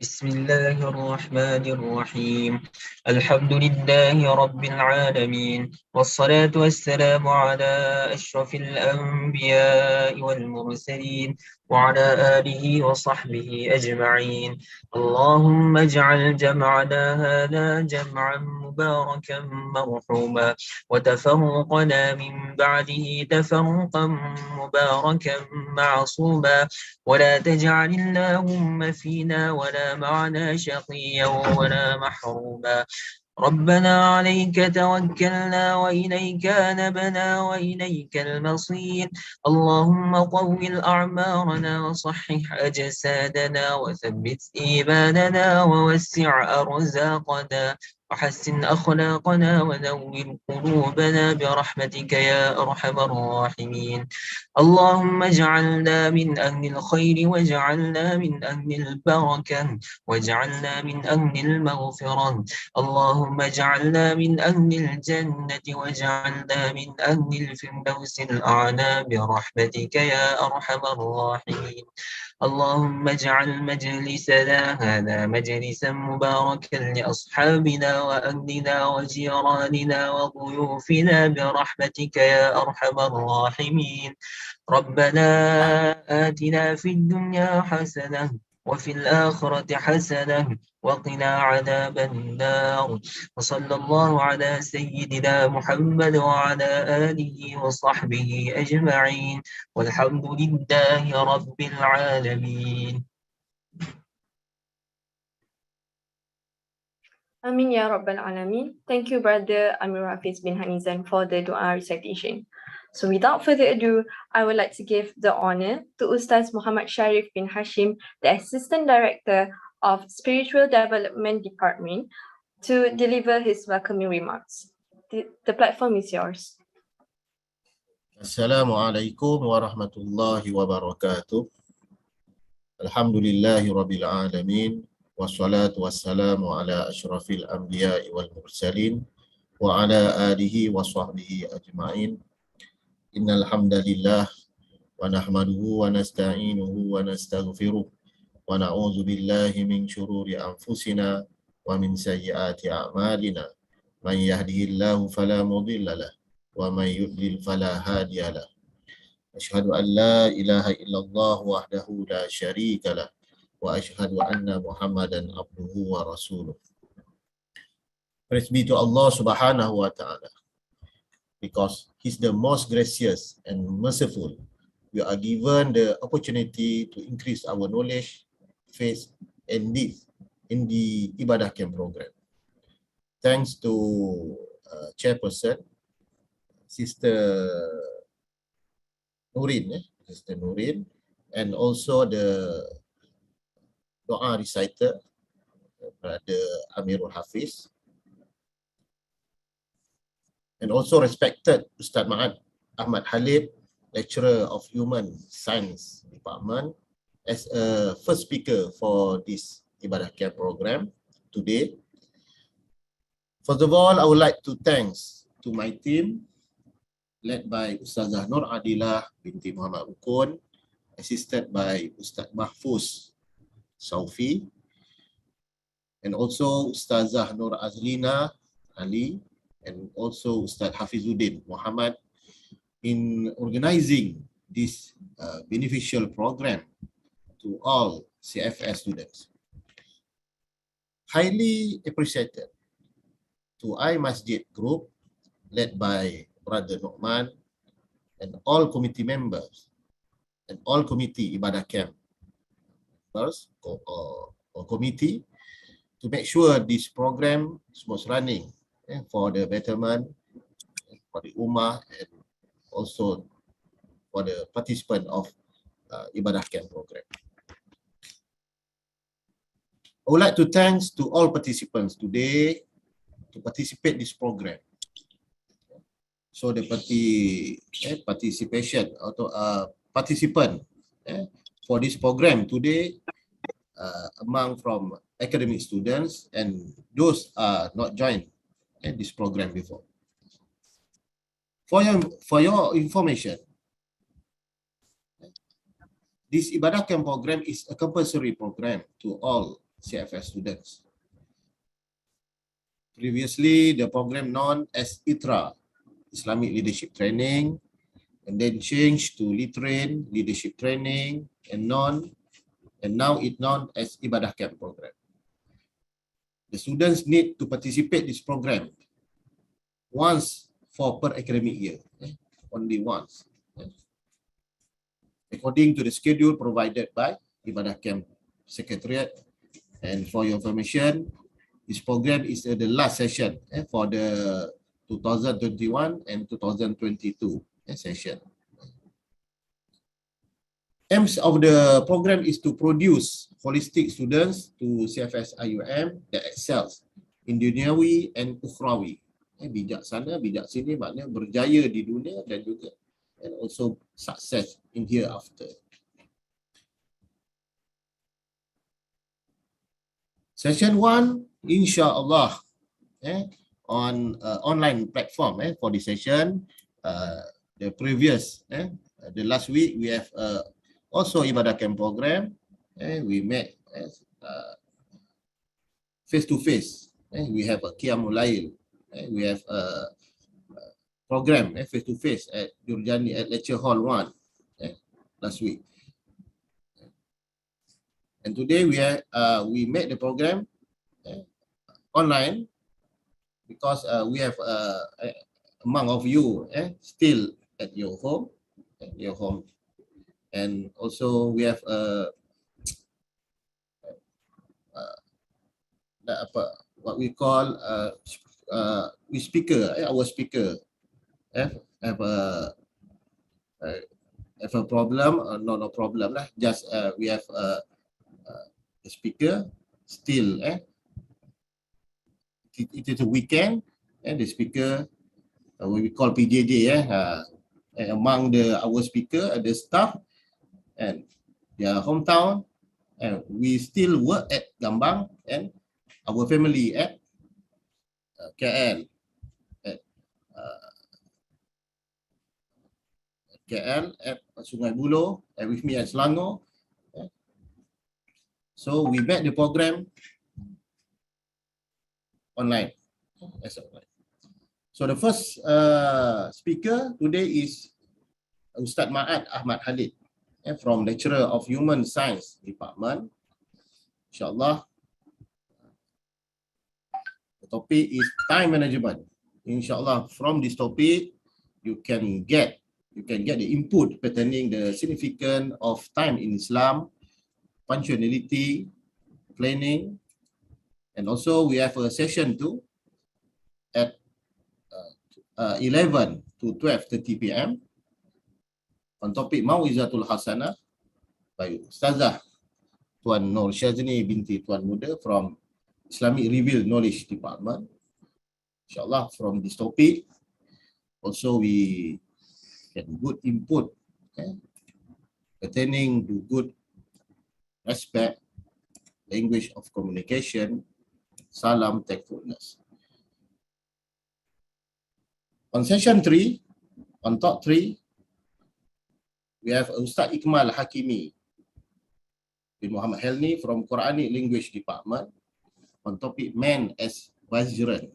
بسم الله الرحمن الرحيم. الحمد لله رب العالمين، والصلاة والسلام على أشرف الأنبياء والمرسلين وعلى آله وصحبه أجمعين. اللهم اجعل جمعنا هذا جمعا مباركا مرحوما، وتفرقنا من بعده تفرقا مباركا معصوما، ولا تجعل اللهم فينا ولا معنا شقيا ولا محروما. ربنا عليك توكلنا وإليك أنبنا وإليك المصير. اللهم طول أعمارنا وصحح أجسادنا وثبت إيماننا ووسع أرزاقنا وحسن أخلاقنا ونور قلوبنا برحمتك يا أرحم الراحمين. اللهم اجعلنا من أهل الخير، واجعلنا من أهل البركة، واجعلنا من أهل المغفرة. اللهم اجعلنا من أهل الجنة، واجعلنا من أهل الفردوس الأعلى برحمتك يا أرحم الراحمين. اللهم اجعل مجلسنا هذا مجلسا مباركا لأصحابنا وأهلنا وجيراننا وضيوفنا برحمتك يا أرحم الراحمين. ربنا آتنا في الدنيا حسنة وفي الآخرة حسنة وقنا عذاب النار. وصلى الله على سيدنا محمد وعلى آله وصحبه أجمعين، والحمد لله رب العالمين. Amin Ya Rabbal Alameen. Thank you, Brother Amir Hafiz bin Hanizan, for the dua recitation. So without further ado, I would like to give the honor to Ustaz Muhammad Sharif bin Hashim, the Assistant Director of Spiritual Development Department, to deliver his welcoming remarks. The platform is yours. Assalamualaikum warahmatullahi wabarakatuh. Alhamdulillahi rabbil alamin. Wassalatu wassalamu ala ashrafil anbiya'i wal mursalin wa ala alihi wa sahbihi ajma'in. Innal hamdalillah wa nahmaduhu wa nasta'inuhu wa nastaghfiruh wa na'udzu billahi min shururi anfusina wa min sayyiati a'malina. Man yahdihillahu fala mudilla lahu wa man yudlil fala hadiya lahu. Asyhadu an la ilaha illallah wahdahu la syarika lah wa asyhadu anna Muhammadan abduhu wa rasuluh. Praise be to Allah Subhanahu wa ta'ala, because He's the most gracious and merciful. We are given the opportunity to increase our knowledge, faith, and deeds in the Ibadah Camp program. Thanks to Chairperson, Sister Nurin, and also the doa reciter, Brother Amirul Hafiz, and also respected Ustaz Ma'ad Ahmad Halib, Lecturer of Human Science Department, as a first speaker for this Ibadah Camp program today. First of all, I would like to thanks to my team, led by Ustazah Nur Adilah binti Muhammad Rukun, assisted by Ustaz Mahfuz Saufi, and also Ustazah Nur Azlina Ali, and also Ustaz Hafizuddin Muhammad, in organizing this beneficial program to all CFS students. Highly appreciated to Masjid Group, led by Brother Nu'man, and all committee members and all committee Ibadah Camp or committee, to make sure this program is smooth running for the betterment, for the Ummah, and also for the participant of Ibadah Camp program. I would like to thanks to all participants today to participate this program. So the participation atau participant for this program today, among from academic students and those not joined this program before. For your information, this Ibadah Camp program is a compulsory program to all CFS students. Previously, the program known as ITRA, Islamic Leadership Training, and then changed to Litrain, Leadership Training, and now it's known as Ibadah Camp program. The students need to participate in this program once for per academic year, only once, according to the schedule provided by Ibadah Camp Secretariat. And for your information, this program is the last session for the 2021 and 2022 session. Aims of the program is to produce holistic students to CFS IUM that excels in duniawi and ukhrawi. Bijak sana, bijak sini, maknanya berjaya di dunia dan juga and also success in hereafter. Session 1, insyaAllah, on online platform for this session. The previous, the last week, we have also Ibadah Camp program. We met face-to-face. We have a Qiyamul Lail. We have a program face-to-face at Durjani at Lecture Hall 1 last week. And today we made the program online because we have among of you still at your home, and also we have what we call we speaker, our speaker have a problem, not a problem lah. Just we have a speaker still. It is a weekend, and the speaker we call PJJ. Among our speaker, the staff and their hometown, and we still work at Gambang and our family at KL. KL at Sungai Buloh, and with me at Selangor. So we met the program online. So the first speaker today is Ustaz Ma'ad Ahmad Khalid from Lecturer of Human Science Department. InsyaAllah, the topic is time management. InsyaAllah, from this topic, you can get the input pertaining the significance of time in Islam, punctuality, planning, and also we have a session 2 at 11 to 12:30 p.m. on topic Mau'izatul Hasanah by Ustazah Tuan Nur Syazni binti Tuan Muda from Islamic Revealed Knowledge Department. InsyaAllah, from this topic, also we get good input pertaining to good respect, language of communication, salam, thankfulness. On session 3, on talk 3, we have Ustaz Ikmal Hakimi bin Muhammad Helni from Quranic Language Department on topic man as Wazran.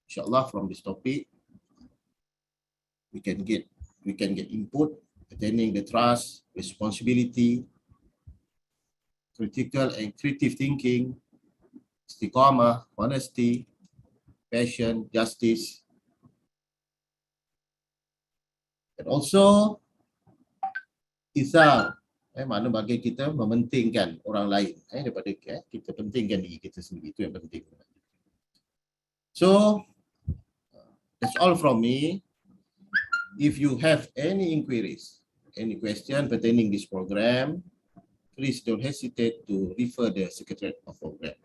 InsyaAllah, from this topic, we can get input pertaining the trust, responsibility, critical and creative thinking, istiqamah, honesty, passion, justice, and also isar, mana bagi kita mementingkan orang lain daripada kita pentingkan diri kita sendiri. Itu yang penting. So that's all from me. If you have any inquiries, any question pertaining this program, please don't hesitate to refer the Secretariat of Program.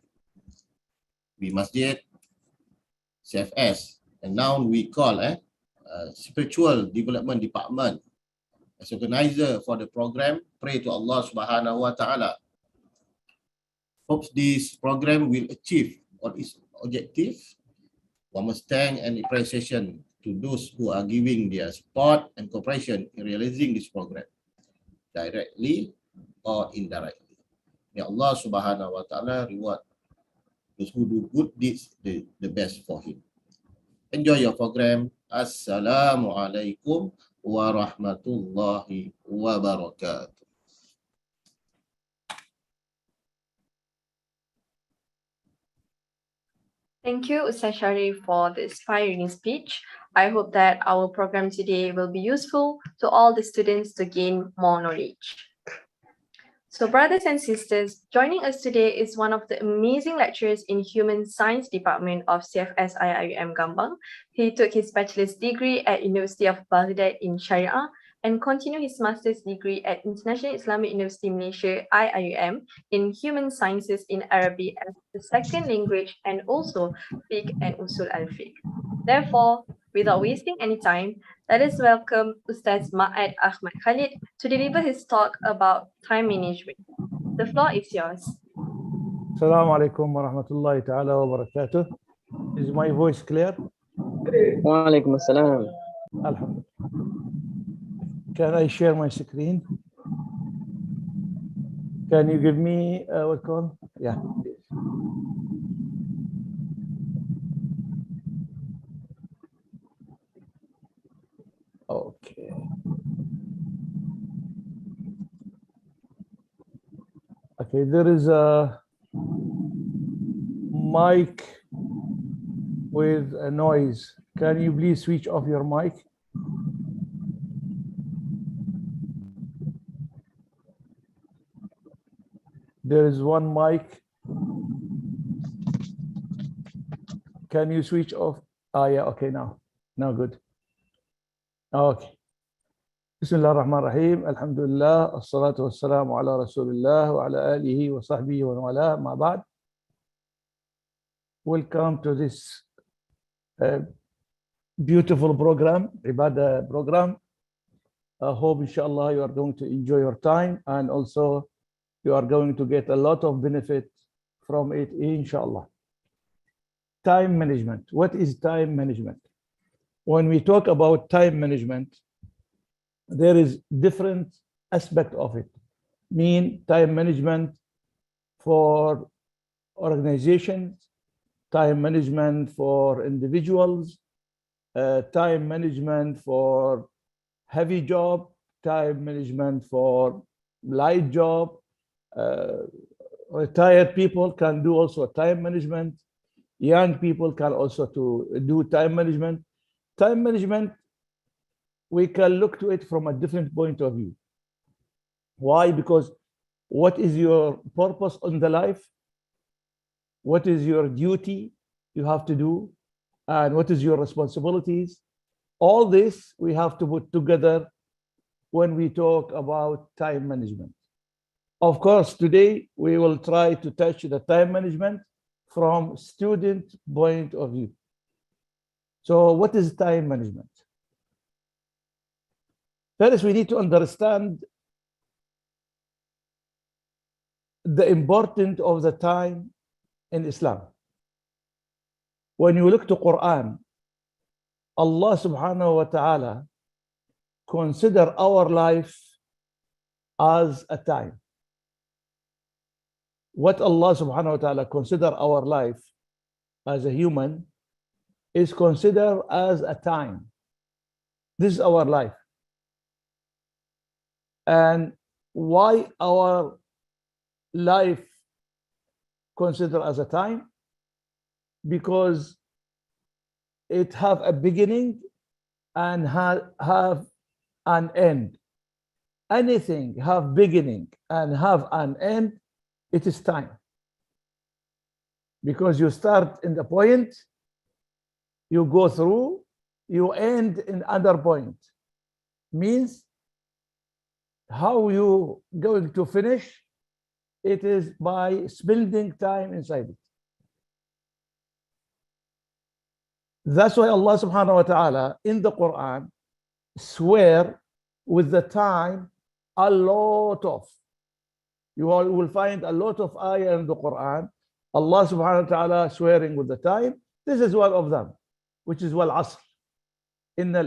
We Masjid, CFS, and now we call Spiritual Development Department as organizer for the program. Pray to Allah Subhanahu Wa Taala. Hope this program will achieve what is objective. One must thank and appreciation to those who are giving their support and cooperation in realizing this program, directly or indirectly. May Allah subhanahu wa ta'ala reward those who do good deeds the best for him. Enjoy your program. Assalamualaikum warahmatullahi wabarakatuh. Thank you, Ustaz Sharif, for the inspiring speech. I hope that our program today will be useful to all the students to gain more knowledge. So, brothers and sisters, joining us today is one of the amazing lecturers in Human Science Department of CFS IIUM Gambang. He took his bachelor's degree at University of Baghdad in Sharia and continued his master's degree at International Islamic University Malaysia IIUM in Human Sciences in Arabic as the second language and also Fiqh and Usul al-Fiqh. Therefore, without wasting any time, let us welcome Ustaz Ma'ad Ahmad Khalid to deliver his talk about time management. The floor is yours. Assalamu alaikum wa rahmatullahi ta'ala wa barakatuh. Is my voice clear? Wa alaikum assalam. Alhamdulillah. Can I share my screen? Can you give me what call? Yeah. Okay. Okay, there is a mic with a noise. Can you please switch off your mic? There is one mic. Can you switch off? Ah, yeah, okay, now good. Okay. Bismillah ar-Rahman ar-Rahim. Alhamdulillah. As-salatu was-salamu ala Rasulillah wa ala alihi wa sahbihi wa wala ma ba'd. Welcome to this beautiful program, Ibadah program. I hope, inshallah, you are going to enjoy your time and also you are going to get a lot of benefit from it, inshallah. Time management. What is time management? When we talk about time management, there is different aspect of it. Mean time management for organizations, time management for individuals, time management for heavy job, time management for light job. Retired people can do also time management. Young people can also do time management. Time management, we can look to it from a different point of view. Why? Because what is your purpose on the life? What is your duty you have to do? And what is your responsibilities? All this we have to put together when we talk about time management. Of course, today we will try to touch the time management from student point of view. So what is time management? First, we need to understand the importance of the time in Islam. When you look to Quran, Allah subhanahu wa ta'ala consider our life as a time. What Allah subhanahu wa ta'ala consider our life as a human is considered as a time. This is our life. And why our life considered as a time? Because it have a beginning and have an end. Anything have beginning and have an end, it is time. Because you start in the point, you go through, you end in other point. Means how you going to finish, it is by spending time inside it. That's why Allah subhanahu wa ta'ala in the Quran swear with the time a lot of. You all will find a lot of ayah in the Quran. Allah subhanahu wa ta'ala swearing with the time. This is one of them, which is wal asr. Inna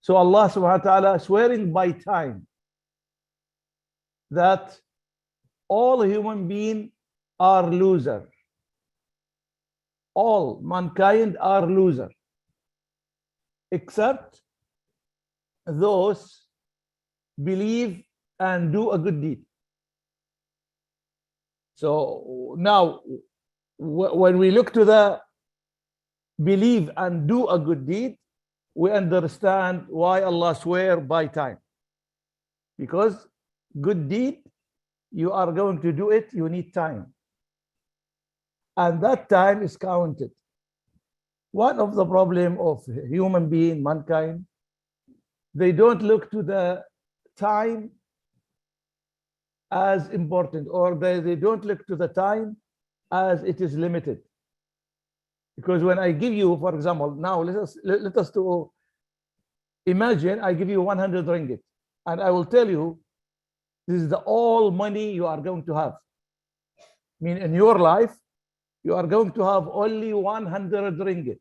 So Allah subhanahu wa ta'ala swearing by time that all human beings are loser. All mankind are loser, except those believe and do a good deed. So now, when we look to the believe and do a good deed, we understand why Allah swear by time. Because good deed, you are going to do it, you need time. And that time is counted. One of the problem of human being, mankind, they don't look to the time as important, or they don't look to the time as it is limited. Because when I give you, for example, now let us to imagine I give you 100 ringgit, and I will tell you this is the all money you are going to have. I mean, in your life, you are going to have only 100 ringgit.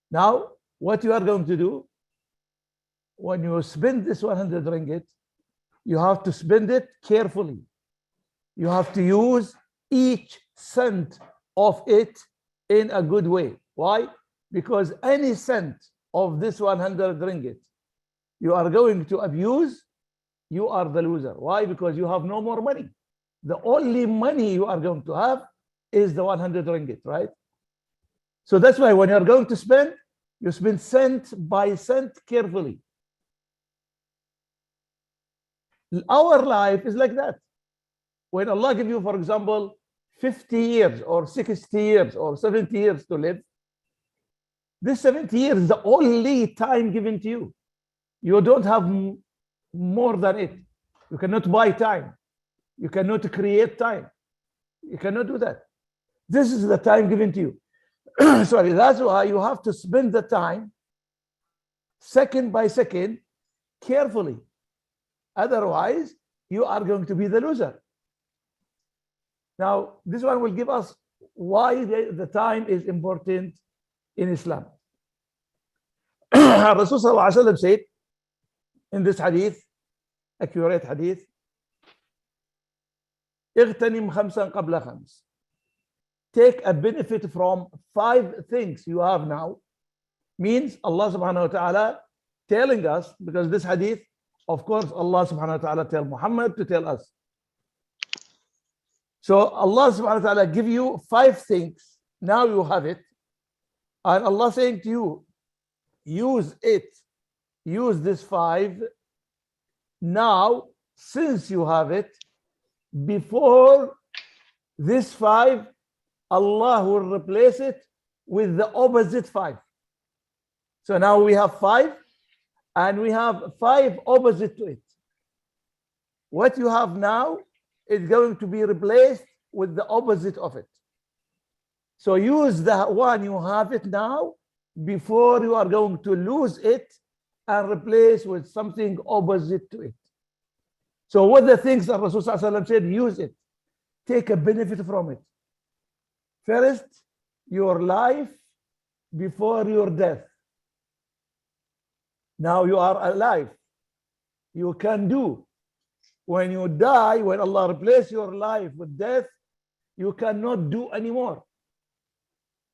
Now, what you are going to do, when you spend this 100 ringgit, you have to spend it carefully. You have to use each cent of it in a good way. Why? Because any cent of this 100 ringgit you are going to abuse, you are the loser. Why? Because you have no more money. The only money you are going to have is the 100 ringgit, right? So that's why when you're going to spend, you spend cent by cent carefully. Our life is like that. When Allah give you, for example, 50 years or 60 years or 70 years to live, this 70 years is the only time given to you. You don't have more than it. You cannot buy time. You cannot create time. You cannot do that. This is the time given to you. Sorry, that's why you have to spend the time second by second carefully. Otherwise, you are going to be the loser. Now, this one will give us why the time is important in Islam. Rasul sallallahu alaihi wasallam said in this hadith, accurate hadith, اغتنم خمسا قبل خمس. Take a benefit from 5 things you have now. Means Allah subhanahu wa ta'ala telling us, because this hadith, of course, Allah subhanahu wa ta'ala tell Muhammad to tell us. So Allah subhanahu wa ta'ala give you 5 things. Now you have it. And Allah saying to you, use it. Use this 5. Now, since you have it, before this 5, Allah will replace it with the opposite 5. So now we have 5, and we have 5 opposite to it. What you have now is going to be replaced with the opposite of it. So use the one you have it now before you are going to lose it and replace with something opposite to it. So what the things that Rasul said, use it. Take a benefit from it. First, your life before your death. Now you are alive. You can do. When you die, when Allah replaces your life with death, you cannot do anymore.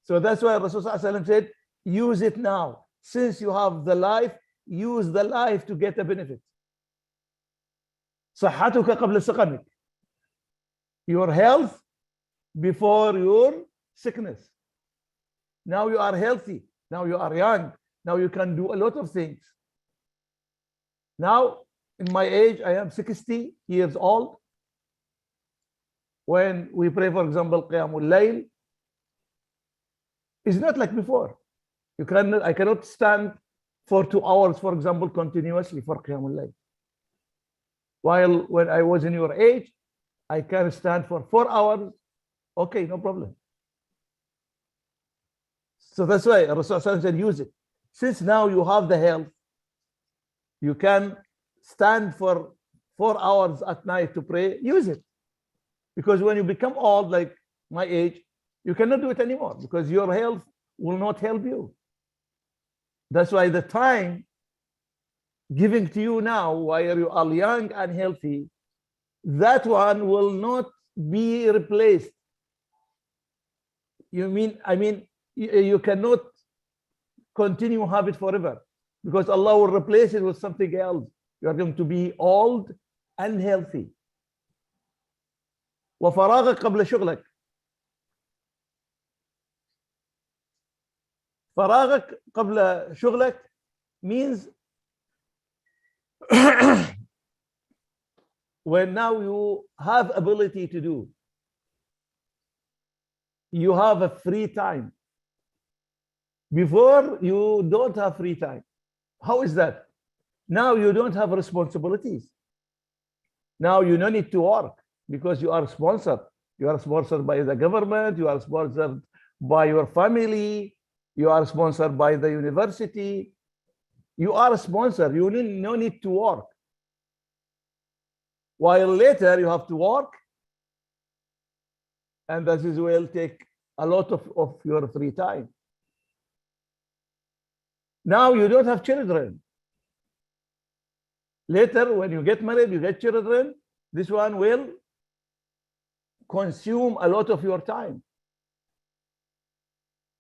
So that's why Rasul said, use it now. Since you have the life, use the life to get a benefit. صحتك قبل سقمك. Your health before your sickness. Now you are healthy. Now you are young. Now you can do a lot of things. Now, in my age, I am 60 years old. When we pray, for example, Qiyamul Layl, it's not like before. I cannot stand for 2 hours, for example, continuously for Qiyamul Layl. While when I was in your age, I can stand for 4 hours. Okay, no problem. So that's why Rasulullah said, use it. Since now you have the health, you can stand for 4 hours at night to pray, use it. Because when you become old, like my age, you cannot do it anymore because your health will not help you. That's why the time giving to you now, while you are young and healthy, that one will not be replaced. I mean, you cannot continue have it forever, because Allah will replace it with something else. You are going to be old and healthy. وفراغك قبل شغلك. فراغك قبل شغلك means when now you have ability to do, you have a free time. Before, you don't have free time. How is that? Now you don't have responsibilities. Now you don't need to work because you are sponsored. You are sponsored by the government, you are sponsored by your family, you are sponsored by the university. You are a sponsor, you no need to work. While later you have to work, and that is will take a lot of your free time. Now you don't have children. Later, when you get married, you get children, this one will consume a lot of your time.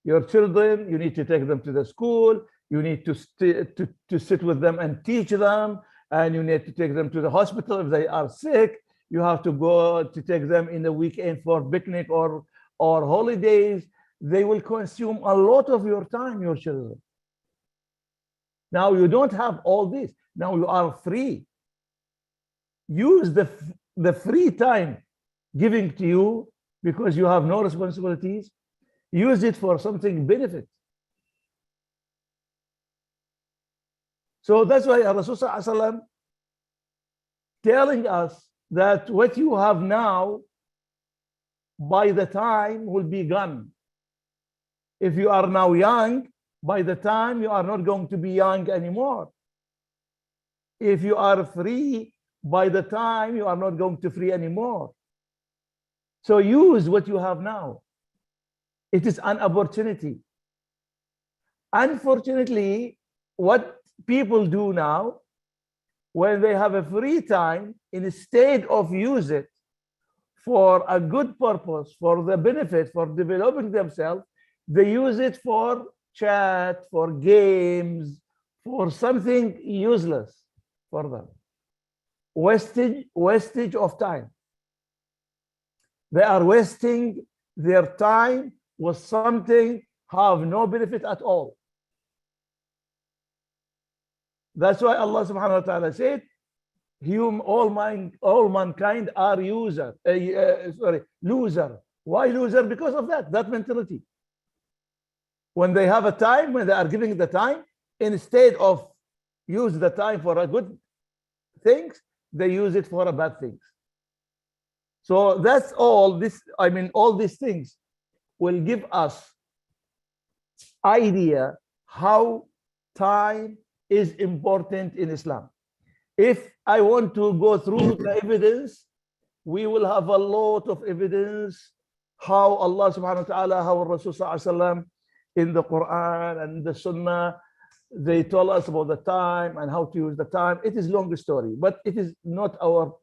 Your children, you need to take them to the school, you need to sit with them and teach them, and you need to take them to the hospital if they are sick. You have to go to take them in the weekend for picnic or holidays. They will consume a lot of your time, your children. Now you don't have all this. Now you are free. Use the free time giving to you because you have no responsibilities. Use it for something benefit. So that's why Rasulullah telling us that what you have now, by the time will be gone. If you are now young, by the time you are not going to be young anymore. If you are free, by the time you are not going to free anymore. So use what you have now. It is an opportunity. Unfortunately, what people do now, when they have a free time, instead of use it for a good purpose, for the benefit, for developing themselves, they use it for chat, for games, for something useless for them. Wastage of time. They are wasting their time with something have no benefit at all. That's why Allah subhanahu wa ta'ala said, all mankind are loser. Why loser? Because of that mentality. When they have a time, when they are giving the time, instead of use the time for a good things, they use it for a bad things. So that's all this, all these things will give us idea how time is important in Islam. If I want to go through the evidence, we will have a lot of evidence how Allah subhanahu wa ta'ala, how Rasul sallallahu alaihi wasallam in the Quran and the Sunnah, they tell us about the time and how to use the time. It is a long story, but it is not our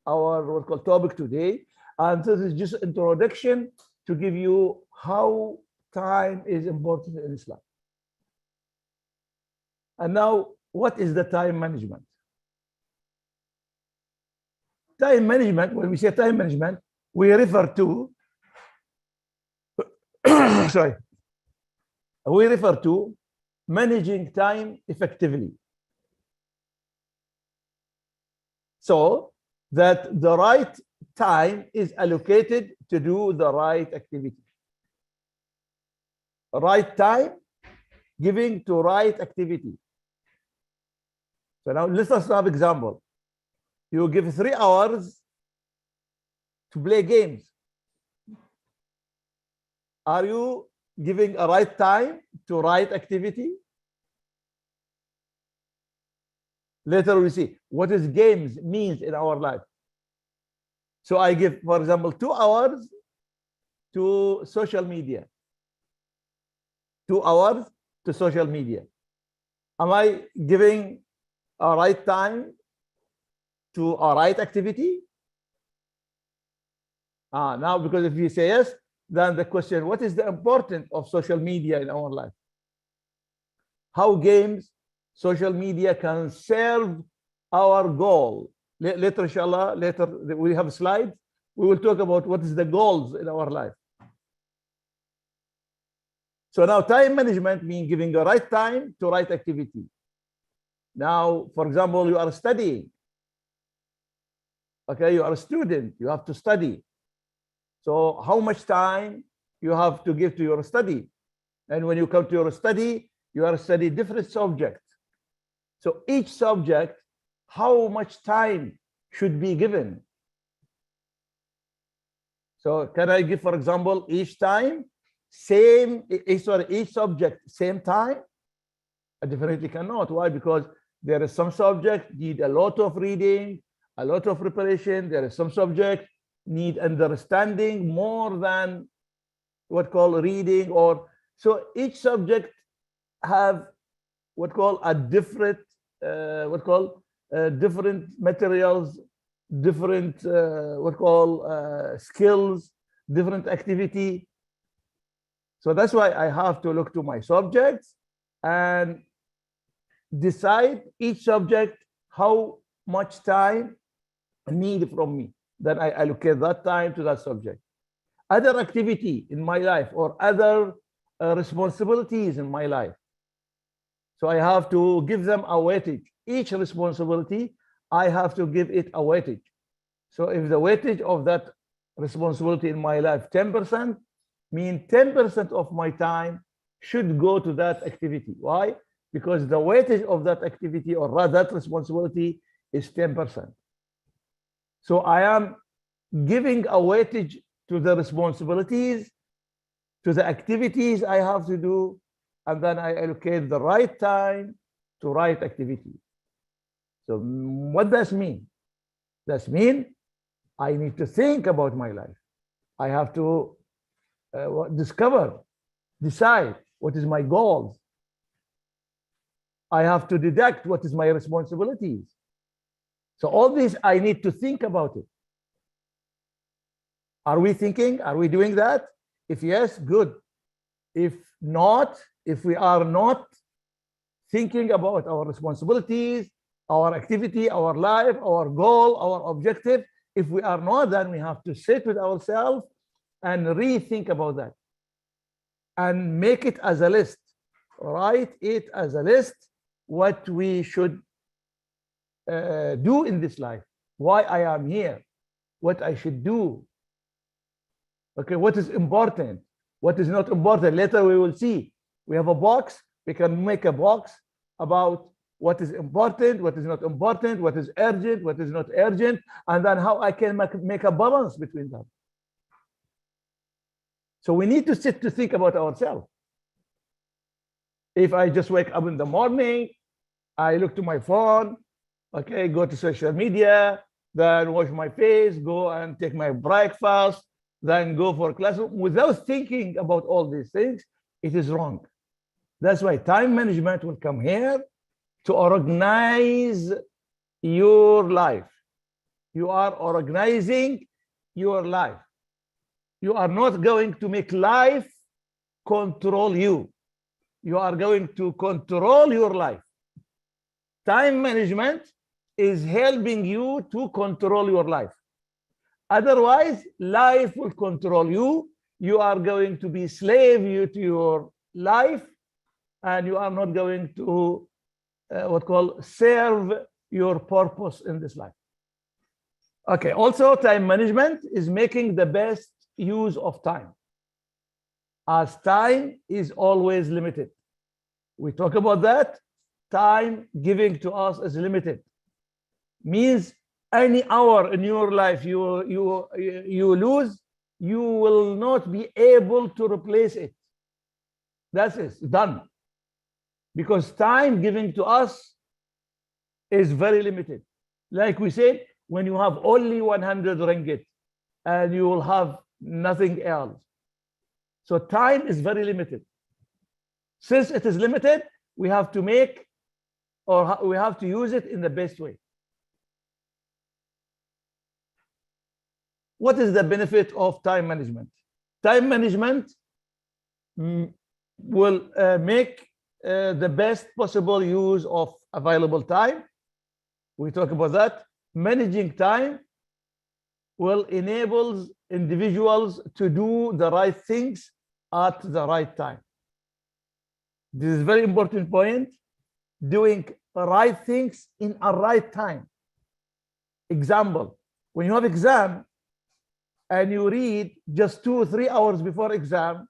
what called topic today. And this is just introduction to give you how time is important in Islam. And now, what is the time management? Time management, when we say time management, we refer to, sorry, we refer to managing time effectively. So that the right time is allocated to do the right activity. Right time giving to right activity. So now let's have an example. You give 3 hours to play games. Are you giving a right time to right activity? Later we see what is games means in our life. So I give, for example, 2 hours to social media. 2 hours to social media. Am I giving a right time to a right activity? Now, because if you say yes, then the question, what is the importance of social media in our life? How games, social media can serve our goal. Later, inshallah, later we have slides. We will talk about what is the goals in our life. So now time management means giving the right time to right activity. Now, for example, you are studying. Okay, you are a student, you have to study. So how much time you have to give to your study? And when you come to your study, you are studying different subjects. So each subject, how much time should be given? So can I give, for example, each subject same time? I definitely cannot. Why? Because there is some subject need a lot of reading, a lot of preparation. There is some subject need understanding more than what called reading. Or so each subject have what called a different different materials, different skills, different activity. So that's why I have to look to my subjects and decide each subject how much time need from me. Then I allocate that time to that subject. Other activity in my life or other responsibilities in my life. So I have to give them a weightage. Each responsibility, I have to give it a weightage. So if the weightage of that responsibility in my life 10%, mean 10% of my time should go to that activity. Why? Because the weightage of that activity or rather that responsibility is 10%. So I am giving a weightage to the responsibilities, to the activities I have to do, and then I allocate the right time to right activity. So what does mean? That means I need to think about my life. I have to decide what is my goals. I have to deduct what is my responsibilities. So all this, I need to think about it. Are we thinking? Are we doing that? If yes, good. If not, if we are not thinking about our responsibilities, our activity, our life, our goal, our objective, if we are not, then we have to sit with ourselves and rethink about that and make it as a list. Write it as a list, what we should do in this life, why I am here, what I should do. Okay, what is important, what is not important. Later we will see. We have a box. We can make a box about what is important, what is not important, what is urgent, what is not urgent, and then how I can make a balance between them. So we need to sit to think about ourselves. If I just wake up in the morning, I look to my phone, okay, go to social media, then wash my face, go and take my breakfast, then go for class without thinking about all these things, it is wrong. That's why time management will come here to organize your life. You are organizing your life. You are not going to make life control you. You are going to control your life. Time management is helping you to control your life. Otherwise, life will control you. You are going to be slave to your life, and you are not going to serve your purpose in this life. Okay, also time management is making the best use of time, as time is always limited. We talk about that. Time giving to us is limited. Means any hour in your life you lose, you will not be able to replace it. That's it, done. Because time given to us is very limited. Like we said, when you have only 100 ringgit and you will have nothing else. So time is very limited. Since it is limited, we have to make or we have to use it in the best way. What is the benefit of time management? Time management will make the best possible use of available time. We talk about that. Managing time will enable individuals to do the right things at the right time. This is a very important point. Doing the right things in a right time. Example, when you have exam and you read just 2 or 3 hours before exam,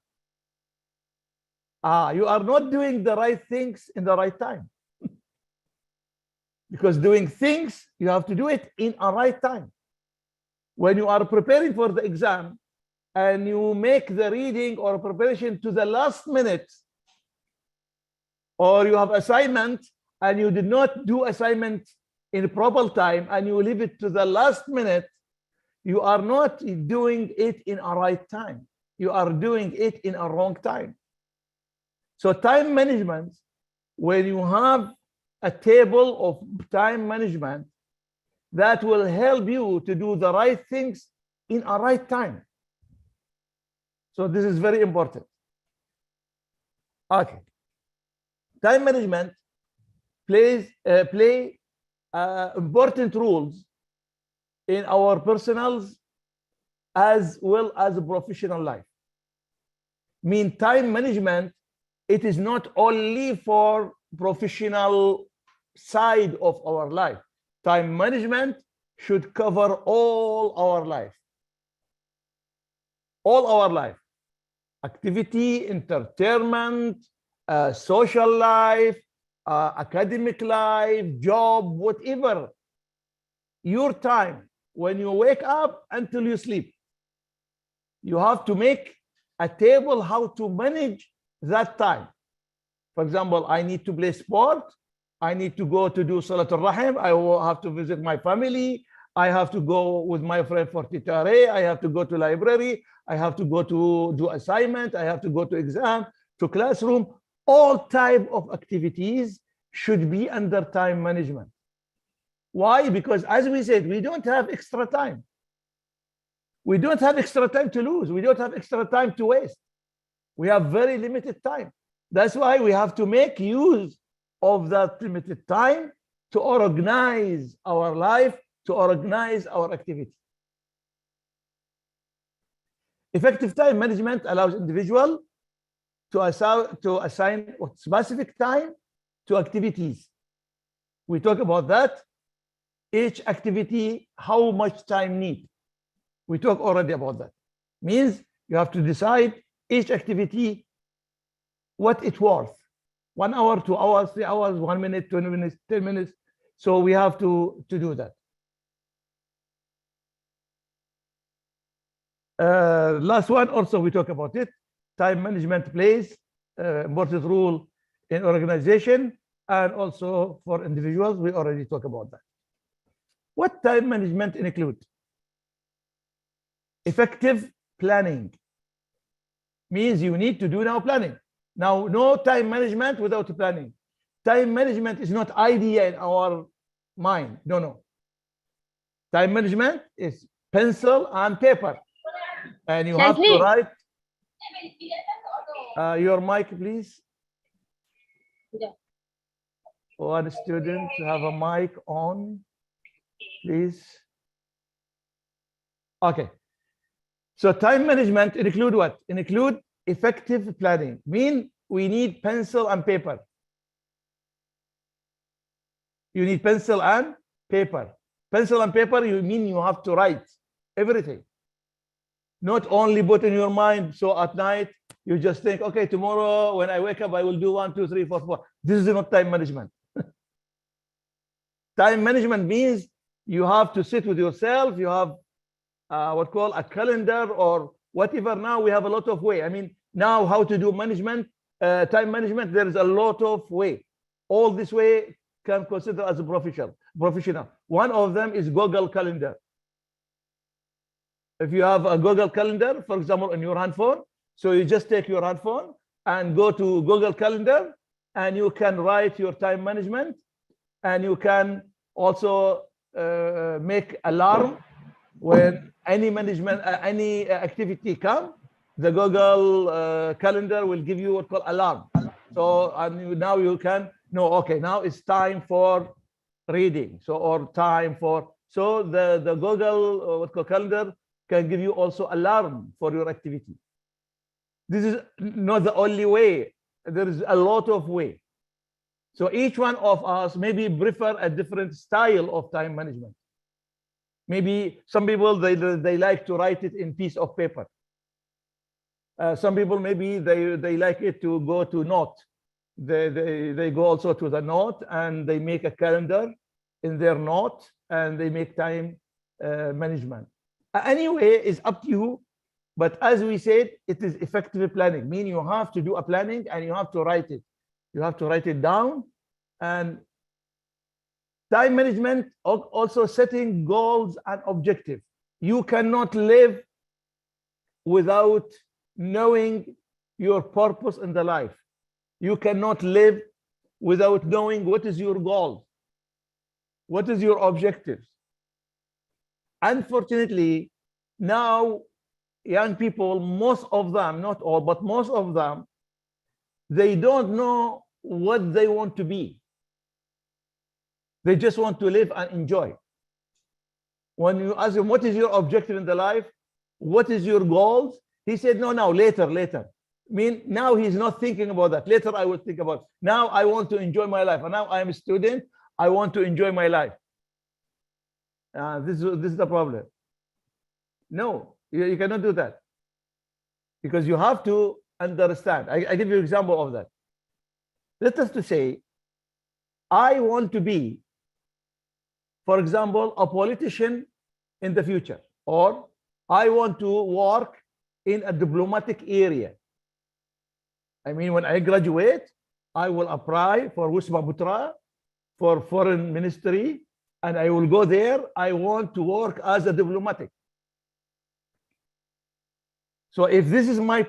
you are not doing the right things in the right time. Because doing things, you have to do it in a right time. When you are preparing for the exam and you make the reading or preparation to the last minute, or you have assignment and you did not do assignment in proper time and you leave it to the last minute, you are not doing it in a right time. You are doing it in a wrong time. So time management, when you have a table of time management, that will help you to do the right things in a right time. So this is very important. Okay. Time management play important roles in our personal as well as professional life. Mean time management, it is not only for professional side of our life. Time management should cover all our life. All our life. Activity, entertainment, social life, academic life, job, whatever. Your time, when you wake up until you sleep, you have to make a table how to manage that time. For example, I need to play sport. I need to go to do Salat al-Rahim. I will have to visit my family. I have to go with my friend for titare. I have to go to library. I have to go to do assignment. I have to go to exam, to classroom. All type of activities should be under time management. Why? Because as we said, we don't have extra time. We don't have extra time to lose. We don't have extra time to waste. We have very limited time. That's why we have to make use of that limited time to organize our life, to organize our activity. Effective time management allows individual to assign specific time to activities. We talk about that. Each activity, how much time need. We talk already about that. Means you have to decide each activity what it's worth. 1 hour, 2 hours, 3 hours, 1 minute, 20 minutes, 10 minutes. So we have to do that. Last one also we talk about it. Time management plays important role in organization and also for individuals. We already talk about that. What time management include? Effective planning. Means you need to do now planning. Now, no time management without planning. Time management is not idea in our mind. No. Time management is pencil and paper. And you have to write. Your mic, please. One student have a mic on, please. Okay. So time management include what? Include effective planning. Mean we need pencil and paper. You need pencil and paper. Pencil and paper, you mean you have to write everything. Not only put in your mind, so at night you just think, okay, tomorrow when I wake up, I will do 1, 2, 3, 4, 4. This is not time management. Time management means you have to sit with yourself. You have what called a calendar or whatever. Now we have a lot of way. I mean, now how to do management, time management, there is a lot of way. All this way can consider as a professional. One of them is Google Calendar. If you have a Google Calendar, for example, on your handphone, so you just take your handphone and go to Google Calendar and you can write your time management and you can also make alarm when any management, any activity come. The Google calendar will give you what called alarm. So now you can know, okay, now it's time for reading. So or time for, so the Google what called calendar can give you also alarm for your activity. This is not the only way. There is a lot of ways. So each one of us maybe prefer a different style of time management. Maybe some people, they like to write it in piece of paper. Some people, maybe they like it to go to note. They go also to the note and they make a calendar in their note and they make time management. Anyway, it's up to you. But as we said, it is effective planning, meaning you have to do a planning and you have to write it. You have to write it down. And time management, also setting goals and objectives. You cannot live without knowing your purpose in the life. You cannot live without knowing what is your goal, what is your objectives. Unfortunately, now young people, most of them, not all, but most of them, they don't know what they want to be. They just want to live and enjoy. When you ask him, what is your objective in the life? What is your goals? He said, no, later. I mean, now he's not thinking about that. Later I will think about it. Now I want to enjoy my life. And now I am a student. I want to enjoy my life. This is the problem. No, you cannot do that. Because you have to understand. I give you an example of that. Let us to say, I want to be, for example, a politician in the future, or I want to work in a diplomatic area. I mean, when I graduate, I will apply for Wisma Putra, for foreign ministry, and I will go there. I want to work as a diplomatic. So if this is my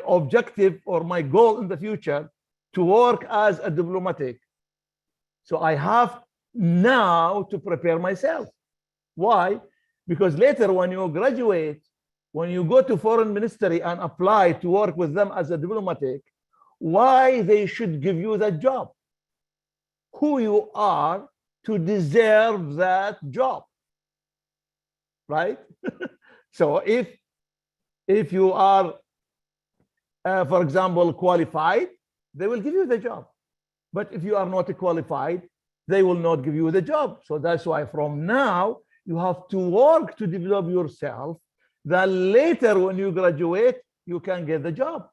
objective or my goal in the future, to work as a diplomatic, so I have now to prepare myself. Why? Because later when you graduate, when you go to foreign ministry and apply to work with them as a diplomatic, why they should give you that job? Who you are to deserve that job, right? So if you are, for example, qualified, they will give you the job. But if you are not qualified, they will not give you the job. So that's why from now, you have to work to develop yourself, that later when you graduate, you can get the job.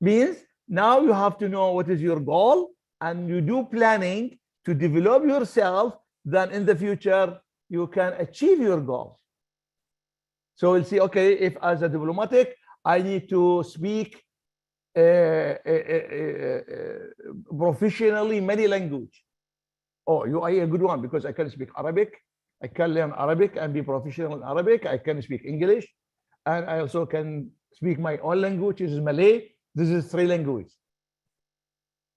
Means now you have to know what is your goal, and you do planning to develop yourself, then in the future, you can achieve your goals. So we'll see, okay, if as a diplomatic, I need to speak professionally many language. Oh, you are a good one, because I can speak Arabic. I can learn Arabic and be professional in Arabic. I can speak English, and I also can speak my own language, which is Malay. This is 3 languages.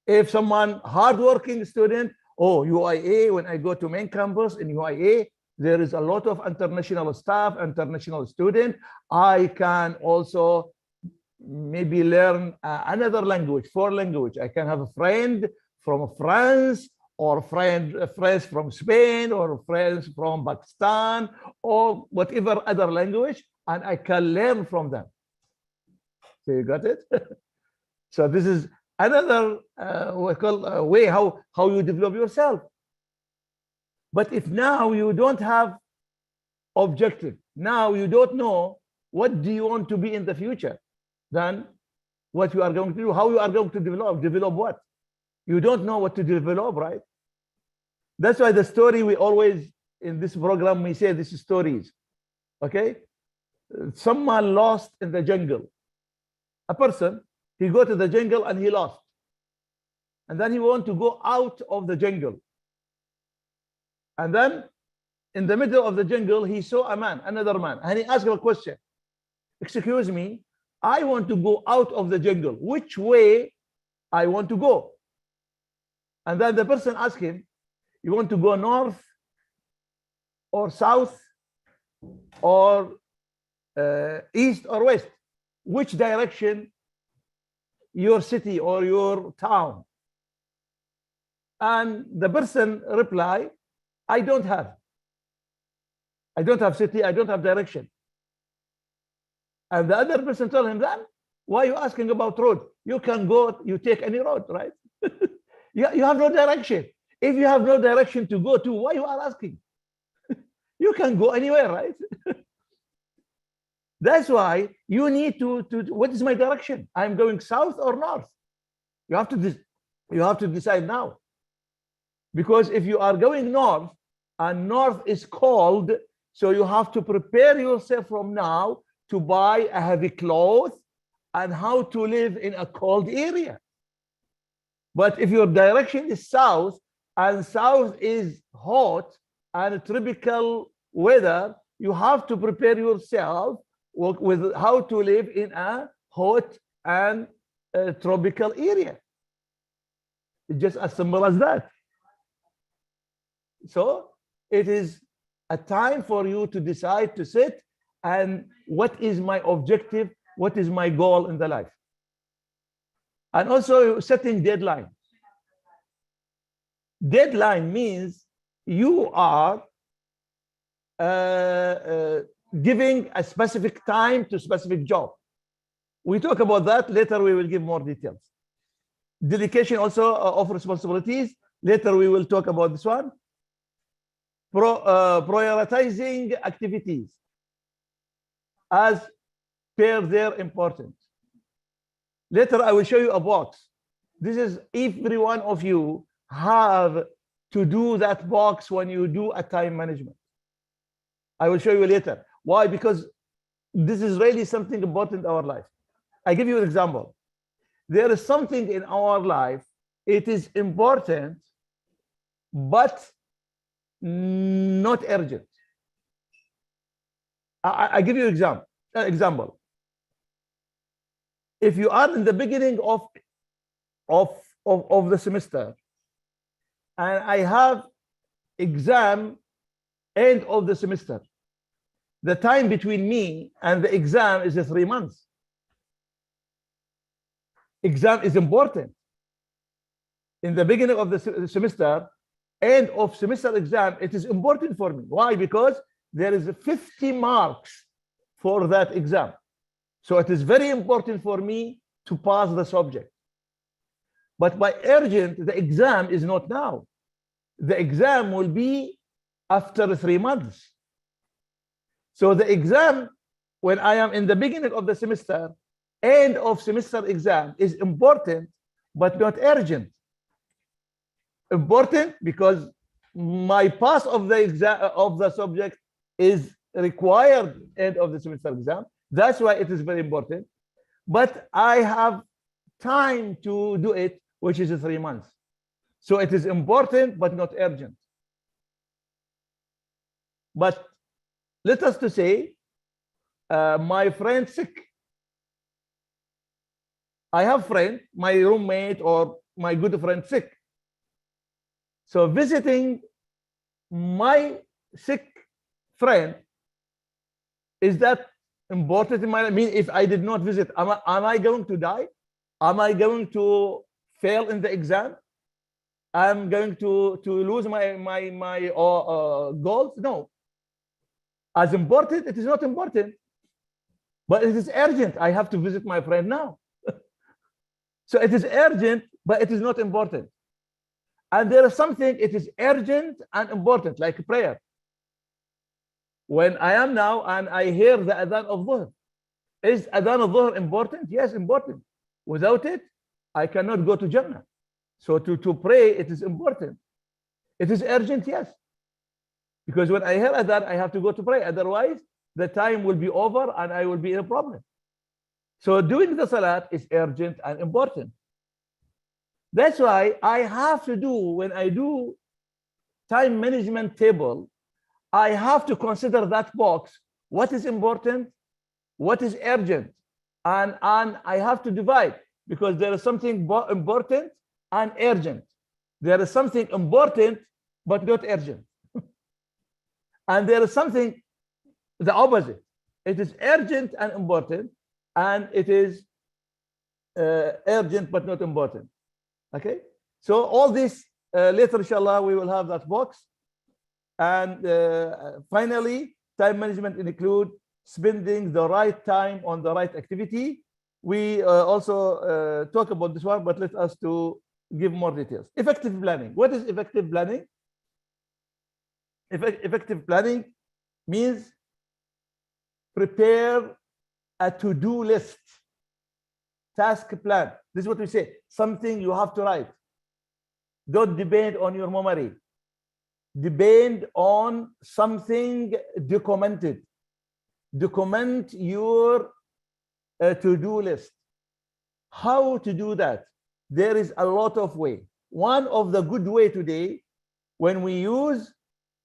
If someone hardworking student, oh, UIA, when I go to main campus in UIA, there is a lot of international staff, international student. I can also maybe learn another language, 4 language. I can have a friend from France, or friends from Spain, or friends from Pakistan, or whatever other language, and I can learn from them. So you got it? So this is another way how you develop yourself. But if now you don't have objective, now you don't know what do you want to be in the future, then what you are going to do, how you are going to develop what? You don't know what to develop, right? That's why the story we always, in this program, we say this is stories, okay? Someone lost in the jungle. A person, he go to the jungle and he lost. And then he want to go out of the jungle. And then in the middle of the jungle, he saw a man, another man, and he asked him a question. Excuse me, I want to go out of the jungle. Which way I want to go? And then the person asks him, you want to go north or south or east or west? Which direction your city or your town? And the person reply, I don't have city, I don't have direction. And the other person told him, then why are you asking about road? You can go, you take any road, right? You have no direction. If you have no direction to go to, why you are asking? You can go anywhere, right? That's why you need to what is my direction? I'm going south or north? You have to decide now. Because if you are going north, and north is cold, so you have to prepare yourself from now to buy a heavy cloth and how to live in a cold area. But if your direction is south, and south is hot and tropical weather, you have to prepare yourself with how to live in a hot and tropical area. It's just as simple as that. So it is a time for you to decide to sit and what is my objective, what is my goal in the life. And also setting deadline. Deadline means you are giving a specific time to specific job. We talk about that later. We will give more details. Delegation also of responsibilities. Later we will talk about this one. Prioritizing activities as per their importance. Later I will show you a box. This is every one of you have to do that box when you do a time management. I will show you later. Why? Because this is really something important in our life. I give you an example. There is something in our life, it is important, but not urgent. I give you an example. If you are in the beginning of the semester, and I have exam end of the semester, the time between me and the exam is 3 months. Exam is important. In the beginning of the semester, end of semester exam, it is important for me. Why? Because there is 50 marks for that exam. So it is very important for me to pass the subject. But by urgent, the exam is not now. The exam will be after 3 months. So the exam, when I am in the beginning of the semester, end of semester exam is important, but not urgent. Important because my pass of the exam of the subject is required end of the semester exam. That's why it is very important. But I have time to do it, which is 3 months. So it is important, but not urgent. But let us to say, my friend sick. I have friend, my roommate or my good friend sick. So visiting my sick friend, is that important in my life? I mean, if I did not visit, am I going to die? Am I going to fail in the exam? I'm going to lose my goals? No. As important, it is not important, but it is urgent. I have to visit my friend now. So it is urgent, but it is not important. And there is something, it is urgent and important, like prayer. When I am now and I hear the adhan of Dhuhr, is adhan of Dhuhr important? Yes, important. Without it, I cannot go to Jannah. So to pray, it is important. It is urgent, yes. Because when I hear adhan, I have to go to pray. Otherwise, the time will be over and I will be in a problem. So doing the salat is urgent and important. That's why I have to do, when I do time management table, I have to consider that box, what is important, what is urgent, and I have to divide, because there is something important and urgent. There is something important but not urgent. And there is something the opposite. It is urgent and important, and it is urgent but not important. Okay, so all this later, inshallah, we will have that box. And finally, time management include spending the right time on the right activity. We also talk about this one, but let us to give more details. Effective planning. What is effective planning? Effective planning means prepare a to-do list, task plan. This is what we say, something you have to write. Don't depend on your memory. Depend on something documented. Document your to-do list. How to do that? There is a lot of way. One of the good way today, when we use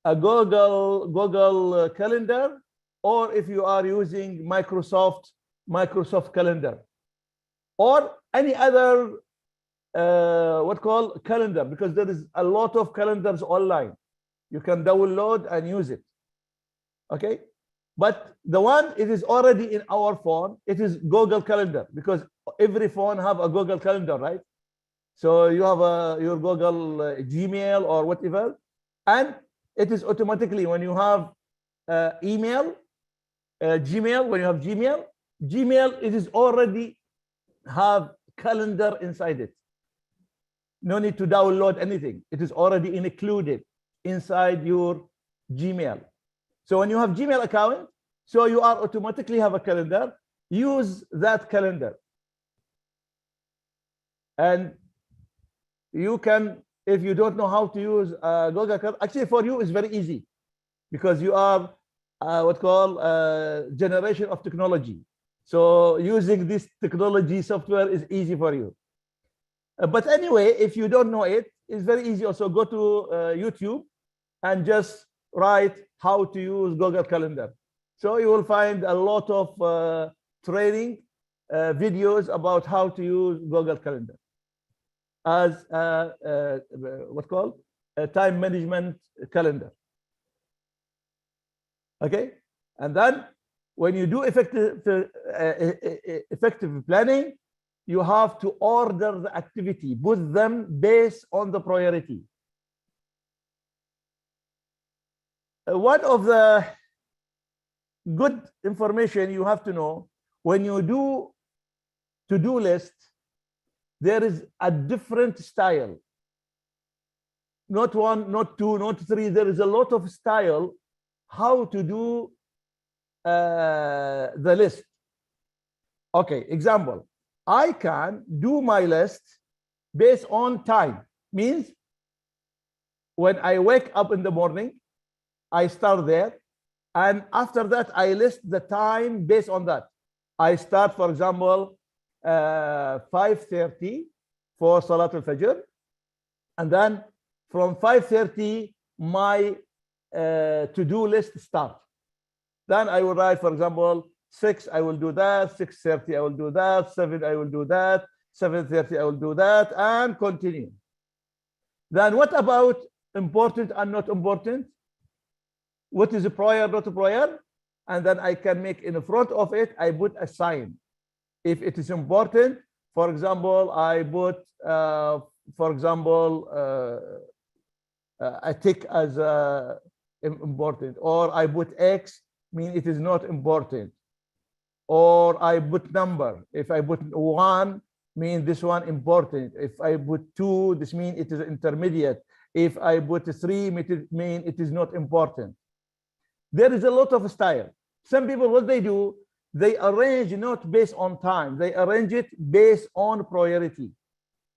a Google Calendar, or if you are using Microsoft Calendar, or any other calendar, because there is a lot of calendars online. You can download and use it. Okay, but the one it is already in our phone, it is Google Calendar, because every phone have a Google Calendar, right? So you have your Google Gmail or whatever, and it is automatically when you have email, Gmail, when you have Gmail, it is already have calendar inside it. No need to download anything. It is already included inside your Gmail. So when you have Gmail account, so you are automatically have a calendar. Use that calendar. And you can, if you don't know how to use Google Calendar, actually for you it's very easy, because you are generation of technology. So using this technology software is easy for you. But anyway, if you don't know it, it's very easy. Also go to YouTube and just write how to use Google Calendar. So you will find a lot of training videos about how to use Google Calendar as a time management calendar. Okay, and then when you do effective planning, you have to order the activity, put them based on the priority. One of the good information you have to know, when you do to-do list, there is a different style. Not one, not two, not three. There is a lot of style how to do the list. Okay, example. I can do my list based on time. Means when I wake up in the morning, I start there, and after that I list the time based on that. I start, for example, 5:30 for Salat al-Fajr, and then from 5:30 my to-do list start. Then I will write, for example, 6 I will do that, 6:30 I will do that, 7 I will do that, 7:30 I will do that, and continue. Then what about important and not important? What is prior, not prior? And then I can make in front of it, I put a sign. If it is important, for example, I put, a tick as important, or I put X, mean it is not important, or I put number. If I put 1, mean this one important. If I put 2, this mean it is intermediate. If I put 3, mean it is not important. There is a lot of style. Some people, what they do, they arrange not based on time. They arrange it based on priority.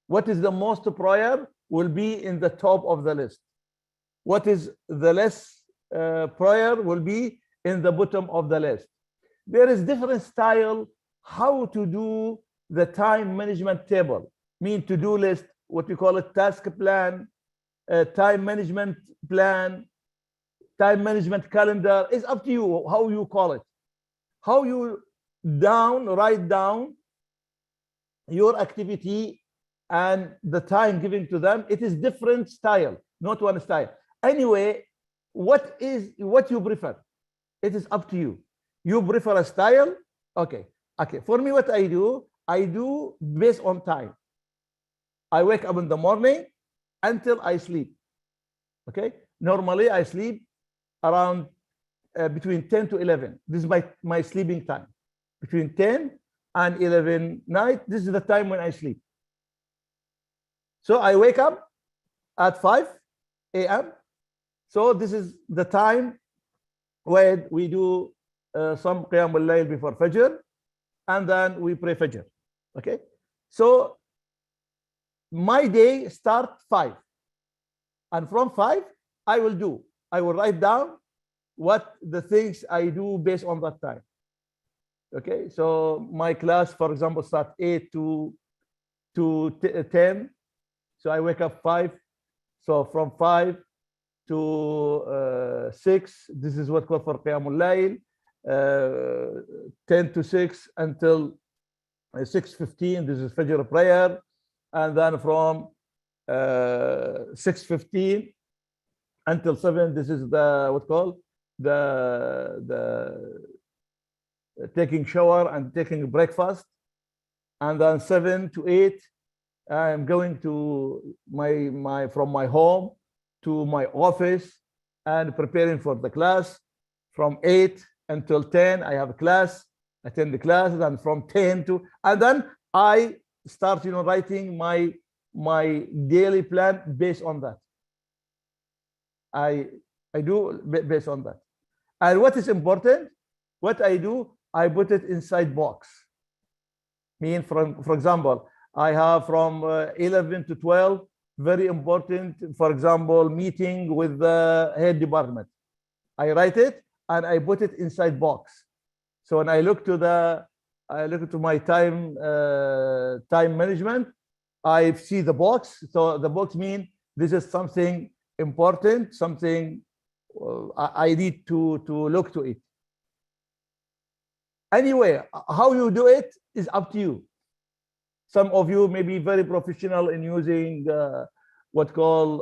What is the most prior will be in the top of the list. What is the less prior will be in the bottom of the list. There is different style how to do the time management table. Mean to-do list, what we call it, task plan, time management plan, time management calendar. Is up to you how you call it. How you write down your activity and the time given to them, it is different style, not one style. Anyway, what you prefer? It is up to you. You prefer a style? Okay. Okay. For me, what I do based on time. I wake up in the morning until I sleep. Okay. Normally, I sleep around between 10 to 11. This is my sleeping time. Between 10 and 11 night, this is the time when I sleep. So I wake up at 5 a.m. So this is the time when we do some Qiyam al-Layl before Fajr, and then we pray Fajr. Okay. So my day start 5. And from 5, I will write down what the things I do based on that time. Okay. So my class, for example, start 8 to 10. So I wake up 5. So from 5 to 6, this is what called for Qiyamul Layl. 10 to 6 until 6:15, this is Fajr prayer. And then from 6:15 until 7, this is the taking shower and taking breakfast. And then 7 to 8, I'm going to from my home to my office and preparing for the class. From 8 until 10, I have a class, attend the classes, and from 10 to, and then I start, writing my daily plan based on that. I do based on that. And what is important, what I do, I put it inside box. For example, I have from 11 to 12, very important, for example, meeting with the head department. I write it and I put it inside box. So when I look to my time management, I see the box. So the box means this is something important, something I need to look to it. Anyway, how you do it is up to you. Some of you may be very professional in using what called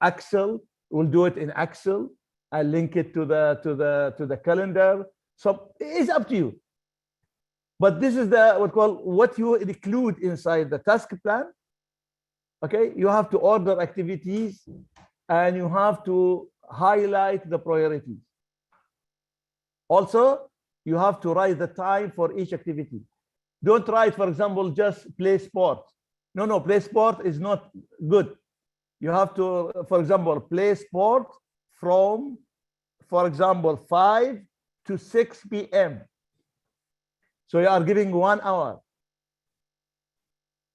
Excel. We'll do it in Excel. I link it to the calendar. So it's up to you. But this is what you include inside the task plan. Okay, you have to order activities and you have to highlight the priorities. Also, you have to write the time for each activity. Don't write, for example, just play sport. No, play sport is not good. You have to, for example, play sport from, for example, 5 to 6 p.m. So you are giving 1 hour.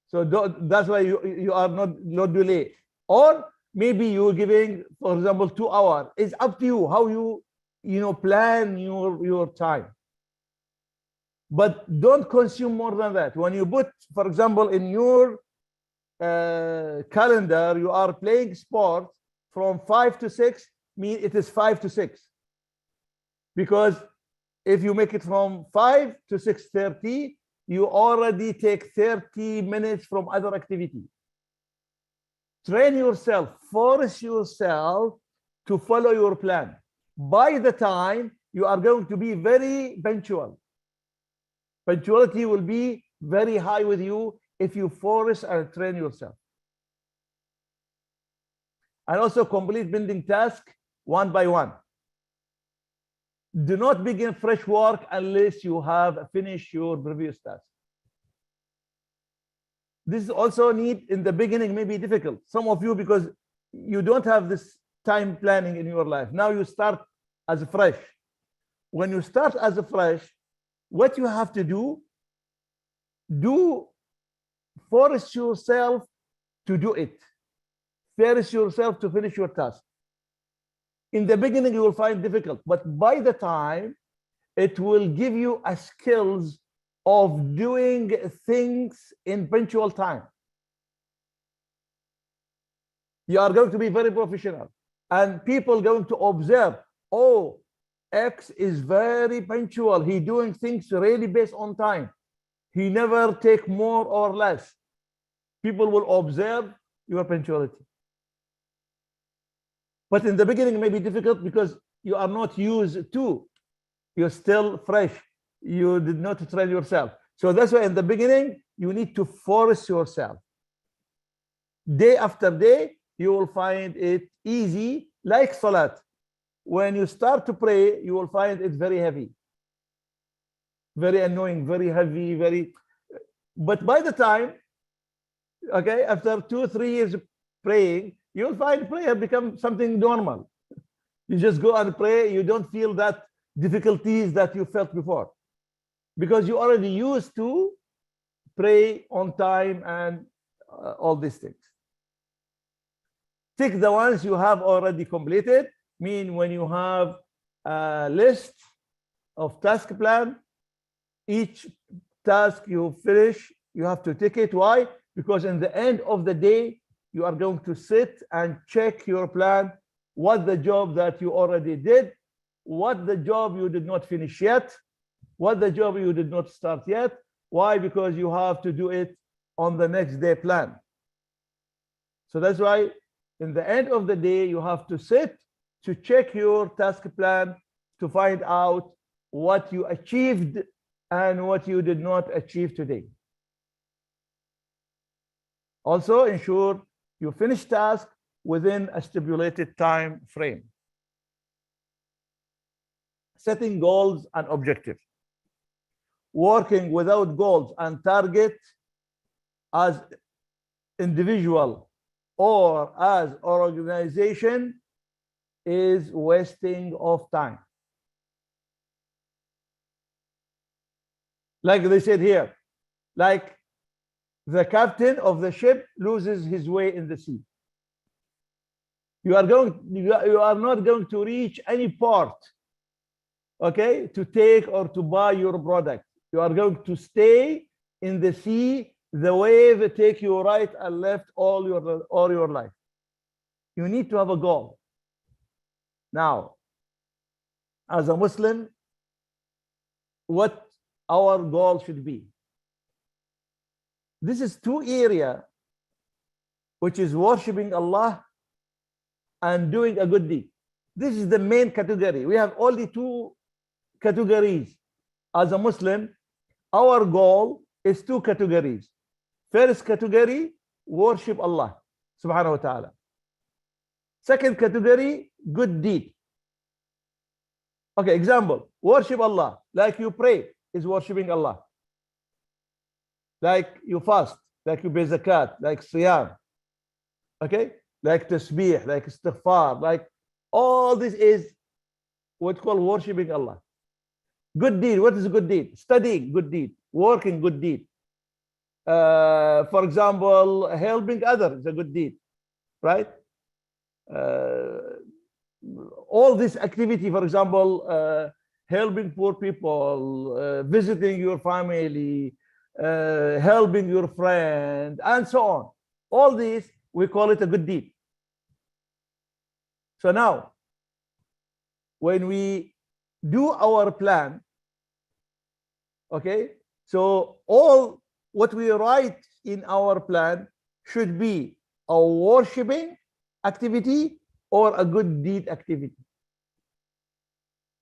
So that's why you are not delay. Or maybe you're giving, for example, 2 hours. It's up to you how you plan your time. But don't consume more than that. When you put, for example, in your calendar, you are playing sport from 5 to 6, mean it is 5 to 6. Because if you make it from 5 to 6:30, you already take 30 minutes from other activity. Train yourself, force yourself to follow your plan. By the time, you are going to be very punctual. Punctuality will be very high with you if you force and train yourself. And also complete pending task one by one. Do not begin fresh work unless you have finished your previous task. This also need in the beginning may be difficult. Some of you, because you don't have this time planning in your life. Now you start as fresh. When you start as a fresh, what you have to do force yourself to do it. Force yourself to finish your task. In the beginning, you will find difficult, but by the time, it will give you a skills of doing things in punctual time. You are going to be very professional, and people going to observe, oh, X is very punctual. He doing things really based on time. He never take more or less. People will observe your punctuality. But in the beginning, it may be difficult because you are not used to. You're still fresh. You did not train yourself. So that's why in the beginning, you need to force yourself. Day after day, you will find it easy, like Salat. When you start to pray, you will find it very heavy, very annoying, very heavy, very. But by the time, okay, after 2 or 3 years of praying, you'll find prayer become something normal. You just go and pray. You don't feel that difficulties that you felt before, because you already used to pray on time and all these things. Take the ones you have already completed. Mean when you have a list of task plan, each task you finish, you have to take it. Why? Because in the end of the day, you are going to sit and check your plan, what the job that you already did, what the job you did not finish yet, what the job you did not start yet. Why? Because you have to do it on the next day plan. So that's why in the end of the day, you have to sit to check your task plan to find out what you achieved and what you did not achieve today. Also, ensure you finish task within a stipulated time frame. Setting goals and objectives. Working without goals and target as individual or as organization is wasting of time. Like they said here, like the captain of the ship loses his way in the sea. You are not going to reach any port, okay, to take or to buy your product. You are going to stay in the sea. The wave take you right and left all your life. You need to have a goal. Now, as a Muslim, what our goal should be? This is 2 areas, which is worshiping Allah and doing a good deed. This is the main category. We have only 2 categories. As a Muslim, our goal is 2 categories. First category, worship Allah subhanahu wa ta'ala. Second category, good deed. Okay, example, worship Allah. Like you pray is worshiping Allah. Like you fast, like you pay zakat, like siyam. Okay, like tasbih, like istighfar, like all this is what we call worshiping Allah. Good deed, what is good deed? Studying, good deed. Working, good deed. For example, helping others is a good deed, right? All this activity, for example, helping poor people, visiting your family, helping your friend, and so on. All these, we call it a good deed. So now, when we do our plan, okay, so all what we write in our plan should be a worshiping activity or a good deed activity.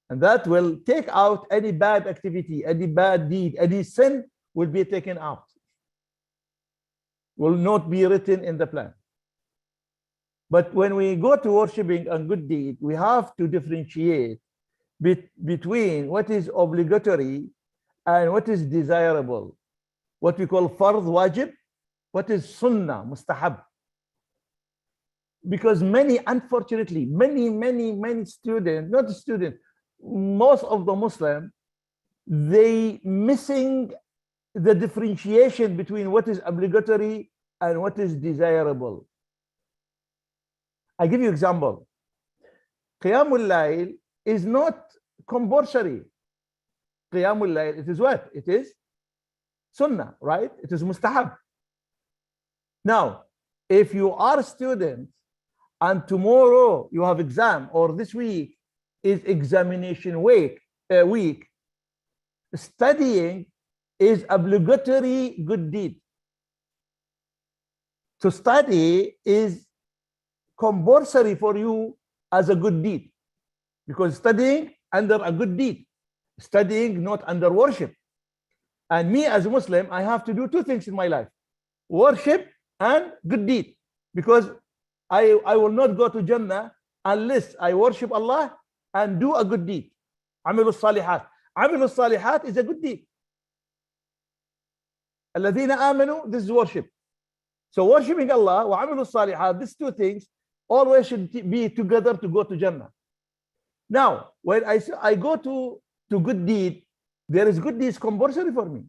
And that will take out any bad activity, any bad deed, any sin will be taken out. Will not be written in the plan. But when we go to worshiping a good deed, we have to differentiate between what is obligatory and what is desirable. What we call fard wajib, what is sunnah, mustahab. Because many, unfortunately, many students, not students, most of the Muslims, they missing the differentiation between what is obligatory and what is desirable. I give you example. Qiyamul Layl is not compulsory. Qiyamul Layl, it is what? It is sunnah, right? It is mustahab. Now, if you are a student and tomorrow you have exam, or this week is examination week, studying is obligatory good deed. To study is compulsory for you as a good deed, because studying under a good deed, studying not under worship. And me as a Muslim, I have to do two things in my life: worship and good deed, because I will not go to Jannah unless I worship Allah and do a good deed. Amilu salihat. Amilu salihat is a good deed. Alladhina amanu, this is worship. So worshiping Allah, wa amilu salihat, these two things always should be together to go to Jannah. Now, when I go to good deed, there is good deeds compulsory for me.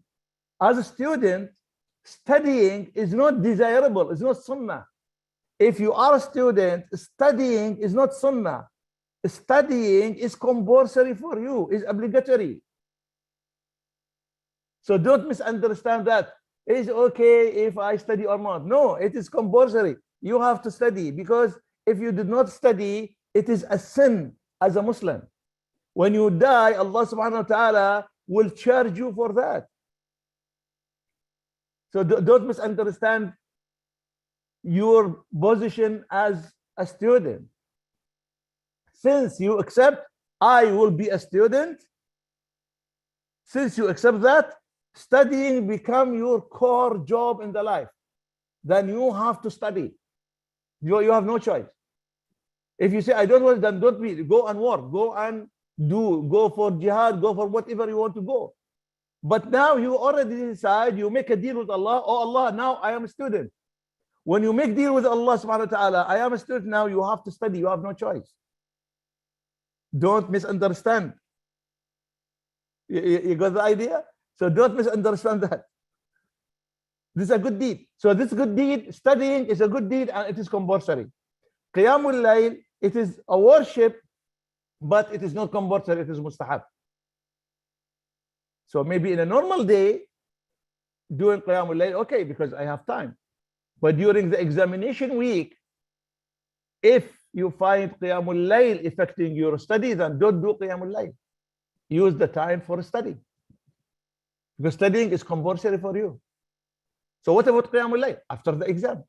As a student, studying is not desirable, it's not sunnah. If you are a student, studying is not sunnah. Studying is compulsory for you, is obligatory. So don't misunderstand that. It's okay if I study or not. No, it is compulsory. You have to study, because if you did not study, it is a sin as a Muslim. When you die, Allah subhanahu wa ta'ala will charge you for that. So don't misunderstand your position as a student. Since you accept, I will be a student, since you accept that, studying become your core job in the life, then you have to study. You have no choice. If you say, I don't want, then don't be, go and work, go and go for jihad, go for whatever you want to go. But now you already decide, you make a deal with Allah. Oh Allah, now I am a student. When you make deal with Allah subhanahu wa ta'ala, I am a student now, you have to study, you have no choice. Don't misunderstand. You got the idea? So don't misunderstand that. This is a good deed. So this good deed, studying is a good deed, and it is compulsory. Qiyamul Layl, it is a worship, but it is not compulsory, it is mustahab. So maybe in a normal day, doing Qiyamul Layl, okay, because I have time. But during the examination week, if you find Qiyamul Layl affecting your study, then don't do Qiyamul Layl. Use the time for study, because studying is compulsory for you. So what about Qiyamul Layl? After the exam,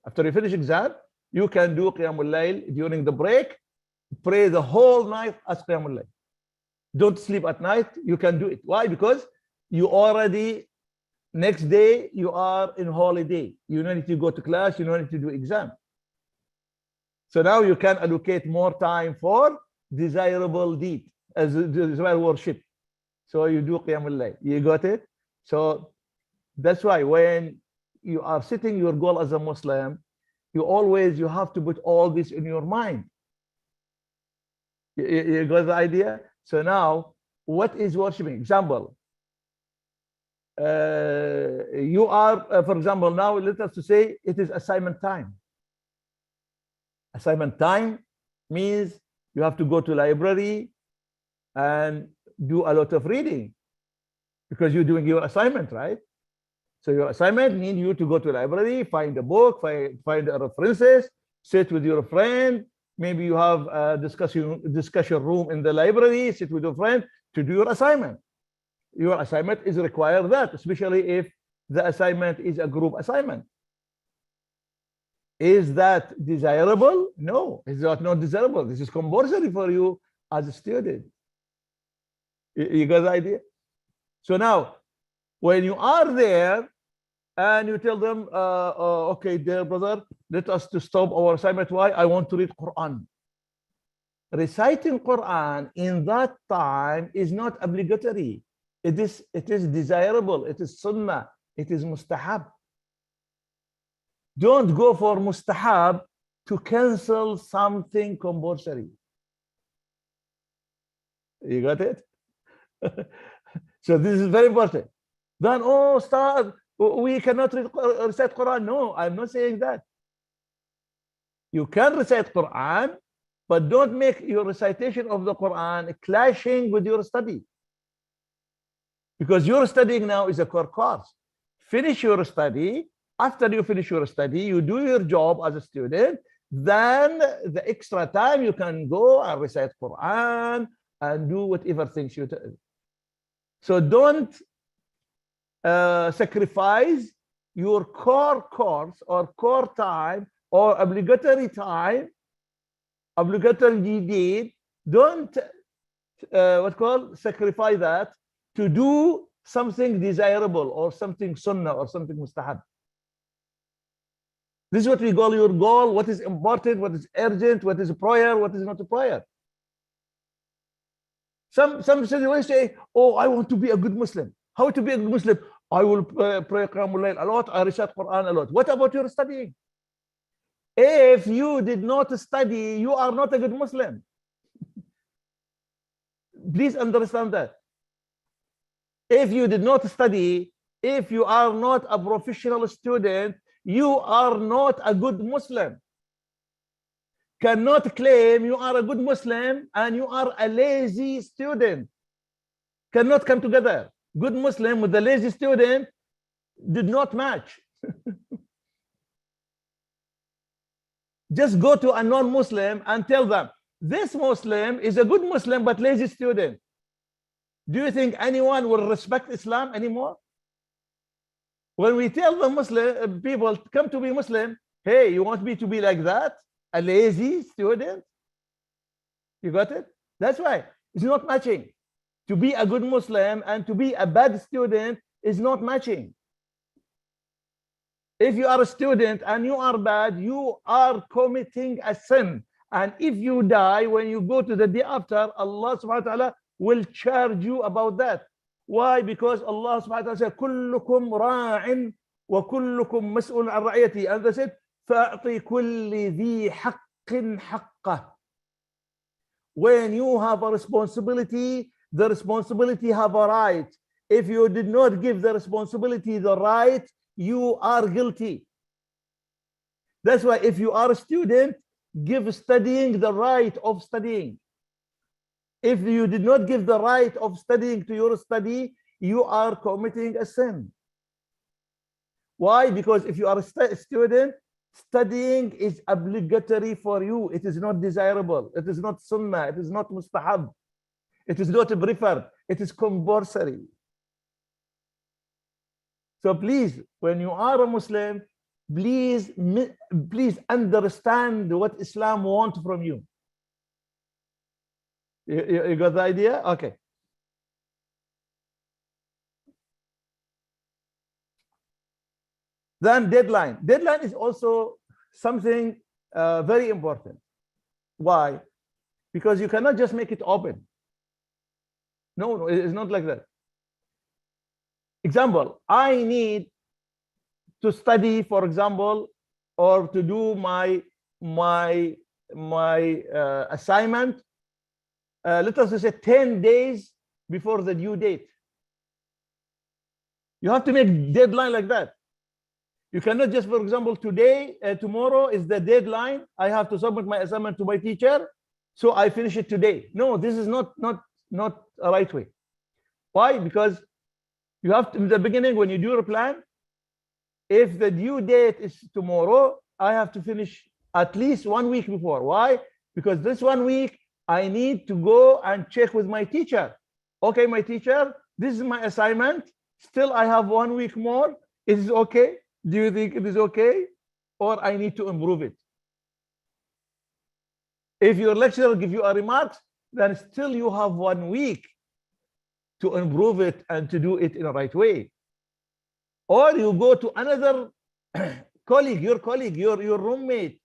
after you finish exam, you can do Qiyamul Layl during the break. Pray the whole night as Qiyamul Layl. Don't sleep at night. You can do it. Why? Because you already, next day, you are in holiday. You don't need to go to class. You don't need to do exam. So now you can allocate more time for desirable deed, as desirable worship. So you do Qiyamul Layl. You got it? So that's why when you are setting your goal as a Muslim, you have to put all this in your mind. You got the idea? So now, what is worshiping? Example, you are, for example, now let us say it is assignment time. Assignment time means you have to go to library and do a lot of reading, because you're doing your assignment, right? So your assignment means you to go to library, find a book, find references, sit with your friend. Maybe you have a discussion room in the library, sit with your friend to do your assignment. Your assignment is required that, especially if the assignment is a group assignment. Is that desirable? No, it's not desirable. This is compulsory for you as a student. You got the idea? So now, when you are there and you tell them, okay, dear brother, let us to stop our assignment. Why? I want to read Quran. Reciting Quran in that time is not obligatory. It is desirable. It is sunnah. It is mustahab. Don't go for mustahab to cancel something compulsory. You got it? So this is very important. Then, oh, start, we cannot recite Quran. No, I'm not saying that. You can recite Quran, but don't make your recitation of the Quran clashing with your study. Because your studying now is a core course. Finish your study. After you finish your study, you do your job as a student. Then the extra time you can go and recite Quran and do whatever things you do. So don't sacrifice your core course or core time or obligatory time, obligatory deed, don't sacrifice that to do something desirable or something sunnah or something mustahab. This is what we call your goal, what is important, what is urgent, what is a prayer, what is not a prayer. Some say, oh, I want to be a good Muslim. How to be a good Muslim? I will pray Qiyamul Layl a lot, I recite Quran a lot. What about your studying? If you did not study, you are not a good Muslim. Please understand that. If you did not study, if you are not a professional student, you are not a good Muslim. Cannot claim you are a good Muslim and you are a lazy student. Cannot come together. Good Muslim with a lazy student did not match. Just go to a non-Muslim and tell them, this Muslim is a good Muslim but lazy student. Do you think anyone will respect Islam anymore? When we tell the Muslim people come to be Muslim, hey, you want me to be like that? A lazy student? You got it? That's why it's not matching. To be a good Muslim and to be a bad student is not matching. If you are a student and you are bad, you are committing a sin. And if you die, when you go to the day after, Allah subhanahu wa ta'ala will charge you about that. Why? Because Allah subhanahu wa ta'ala said, كُلُّكُمْ رَاعٍ وَكُلُّكُمْ مَسْئُولٌ عَنْ رَعِيَّتِهِ. And they said, فَأَعْطِ كُلِّ ذِي حَقٍّ حَقَّهُ. When you have a responsibility, the responsibility have a right. If you did not give the responsibility the right, you are guilty. That's why if you are a student, give studying the right of studying. If you did not give the right of studying to your study, you are committing a sin. Why? Because if you are a student, studying is obligatory for you. It is not desirable. It is not sunnah. It is not mustahab. It is not preferred. It is compulsory. So please, when you are a Muslim, please understand what Islam wants from you. You got the idea? Okay. Then deadline. Deadline is also something very important. Why? Because you cannot just make it open. No, it's not like that. Example, I need to study, for example, or to do my assignment, let us say 10 days before the due date. You have to make deadline like that. You cannot just, for example, tomorrow is the deadline. I have to submit my assignment to my teacher, so I finish it today. No, this is not a right way. Why? Because you have to, in the beginning, when you do a plan, if the due date is tomorrow, I have to finish at least 1 week before. Why? Because this 1 week, I need to go and check with my teacher. Okay, my teacher, this is my assignment. Still, I have 1 week more. Is it okay? Do you think it is okay? Or I need to improve it? If your lecturer gives you a remarks, then still you have 1 week to improve it and to do it in the right way. Or you go to another colleague, your roommate,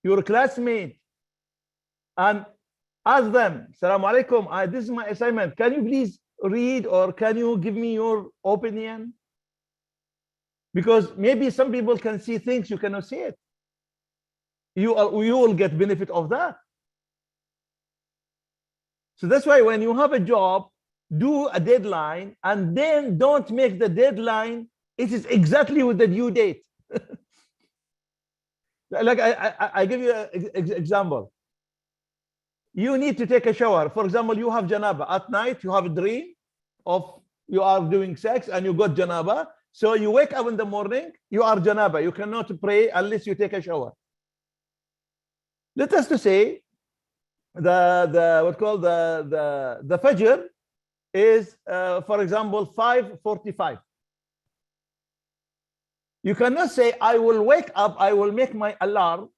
your classmate, and ask them, Assalamu alaikum, this is my assignment. Can you please read, or can you give me your opinion? Because maybe some people can see things you cannot see it. You will get benefit of that. So that's why when you have a job, do a deadline, and then don't make the deadline it is exactly with the due date. Like I give you an example. You need to take a shower. For example, you have janaba at night. You have a dream of you are doing sex and you got janaba. So you wake up in the morning. You are janaba. You cannot pray unless you take a shower. Let us to say the fajr is for example 5:45. You cannot say, I will wake up, I will make my alarm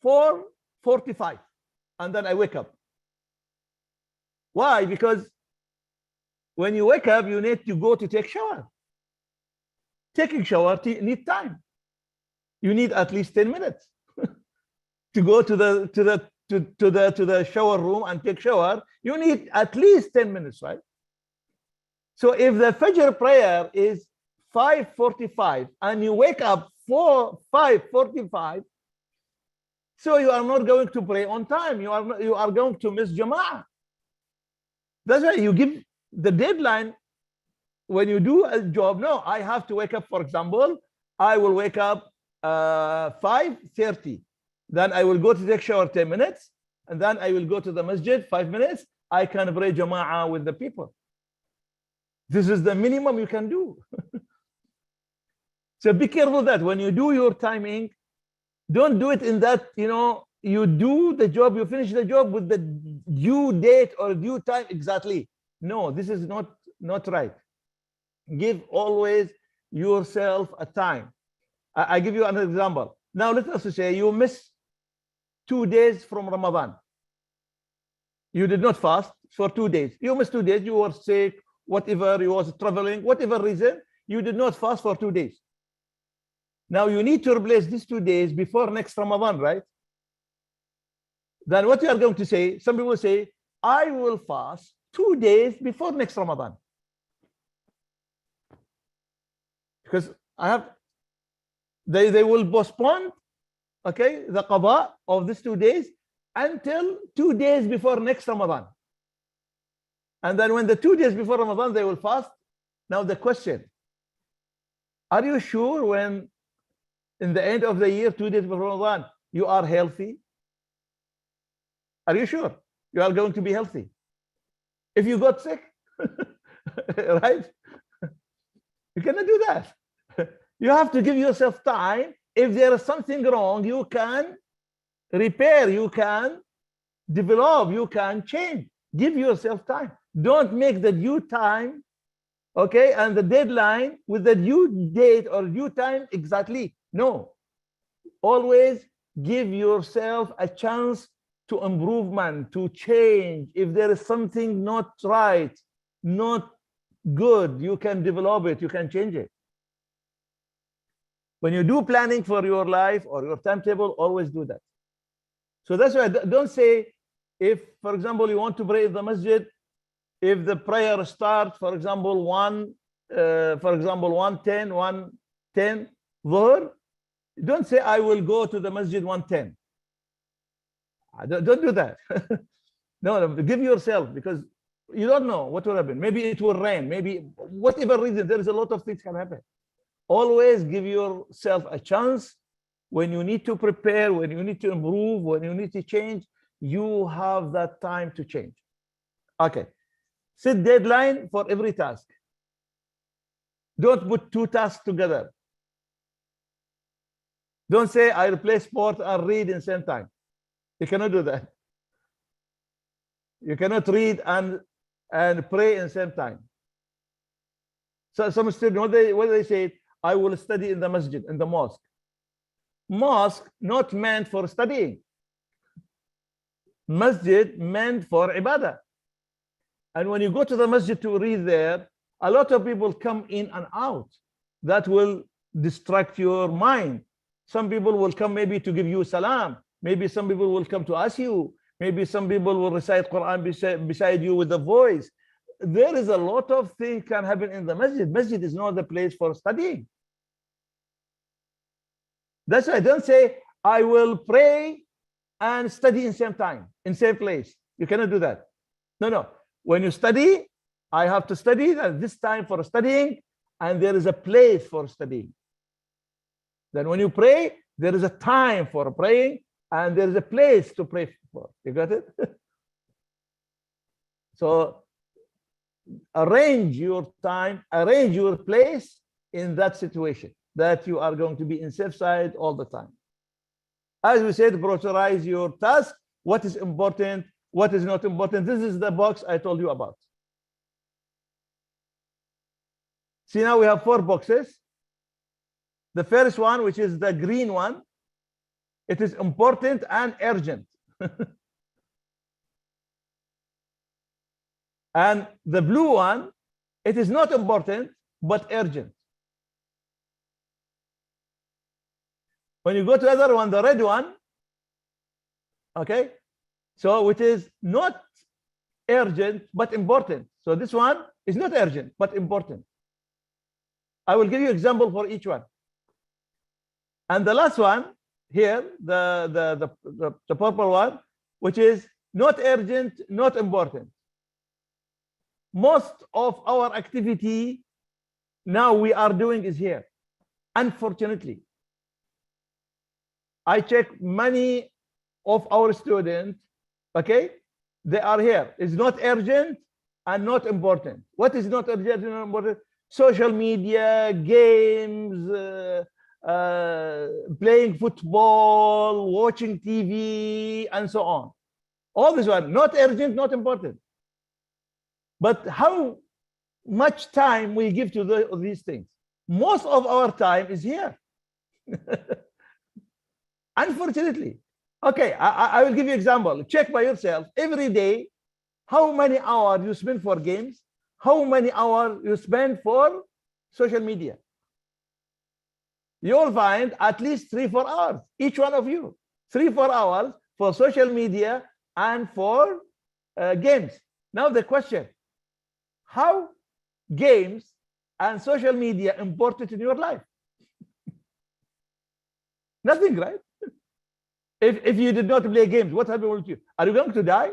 4:45, and then I wake up. Why? Because when you wake up, you need to go to take shower. Taking shower need time. You need at least 10 minutes to go to the shower room and take shower. You need at least 10 minutes, right? So if the Fajr prayer is 5:45 and you wake up 5:45, so you are not going to pray on time. You are going to miss Jama'ah. That's why you give the deadline when you do a job. No, I have to wake up, for example, I will wake up 5:30. Then I will go to take shower 10 minutes, and then I will go to the masjid 5 minutes. I can pray Jama'ah with the people. This is the minimum you can do. So be careful that when you do your timing, don't do it in that, you do the job, you finish the job with the due date or due time exactly. No, this is not right. Give always yourself a time. I give you another example. Now let us say you miss 2 days from Ramadan. You did not fast for 2 days. You missed 2 days, you were sick, whatever, you was traveling, whatever reason, you did not fast for 2 days. Now you need to replace these 2 days before next Ramadan, right? Then what you are going to say, some people say, I will fast 2 days before next Ramadan. Because they will postpone, okay, the qada of these 2 days until 2 days before next Ramadan. And then when the 2 days before Ramadan, they will fast. Now the question, are you sure when in the end of the year, 2 days before Ramadan, you are healthy? Are you sure you are going to be healthy? If you got sick, right? You cannot do that. You have to give yourself time. If there is something wrong, you can repair, you can develop, you can change. Give yourself time. Don't make the due time, okay, and the deadline with the due date or due time exactly. No. Always give yourself a chance to improvement, to change. If there is something not right, not good, you can develop it, you can change it. When you do planning for your life or your timetable, always do that. So that's why don't say, if, for example, you want to pray in the masjid, if the prayer starts, for example, 1:10, Dhuhr, don't say, I will go to the masjid 1:10. Don't do that. No, give yourself, because you don't know what will happen. Maybe it will rain, maybe whatever reason, there is a lot of things can happen. Always give yourself a chance. When you need to prepare, when you need to improve, when you need to change, you have that time to change. Okay. Set deadline for every task. Don't put 2 tasks together. Don't say, I'll play sport and read in the same time. You cannot do that. You cannot read and pray in the same time. So some students, what they say, I will study in the masjid, in the mosque. Mosque not meant for studying. Masjid meant for ibadah. And when you go to the masjid to read there, a lot of people come in and out. That will distract your mind. Some people will come maybe to give you salam. Maybe some people will come to ask you. Maybe some people will recite Quran beside you with a voice. There is a lot of things can happen in the masjid. Masjid is not the place for studying. That's why I don't say, I will pray and study in same time, in same place. You cannot do that. No. When you study, I have to study at this time for studying, and there is a place for studying. Then when you pray, there is a time for praying, and there is a place to pray for. You got it? So arrange your time, arrange your place in that situation, that you are going to be in safe side all the time. As we said, prioritize your task, what is important, what is not important. This is the box I told you about. See, now we have 4 boxes. The first one, which is the green one, it is important and urgent. And the blue one, it is not important, but urgent. When you go to the other one, the red one, okay, so it is not urgent, but important. So this one is not urgent, but important. I will give you example for each one. And the last one here, the purple one, which is not urgent, not important. Most of our activity now we are doing is here. Unfortunately, I check many of our students, okay, they are here. It's not urgent and not important. What is not urgent and not important? Social media, games, playing football, watching TV, and so on. All this one, not urgent, not important. But how much time we give to these things? Most of our time is here. Unfortunately. Okay, I will give you an example. Check by yourself every day how many hours you spend for games, how many hours you spend for social media. You'll find at least 3-4 hours, each one of you, 3-4 hours for social media and for games. Now the question, how games and social media important in your life? Nothing, right? If you did not play games, what happened with you? Are you going to die?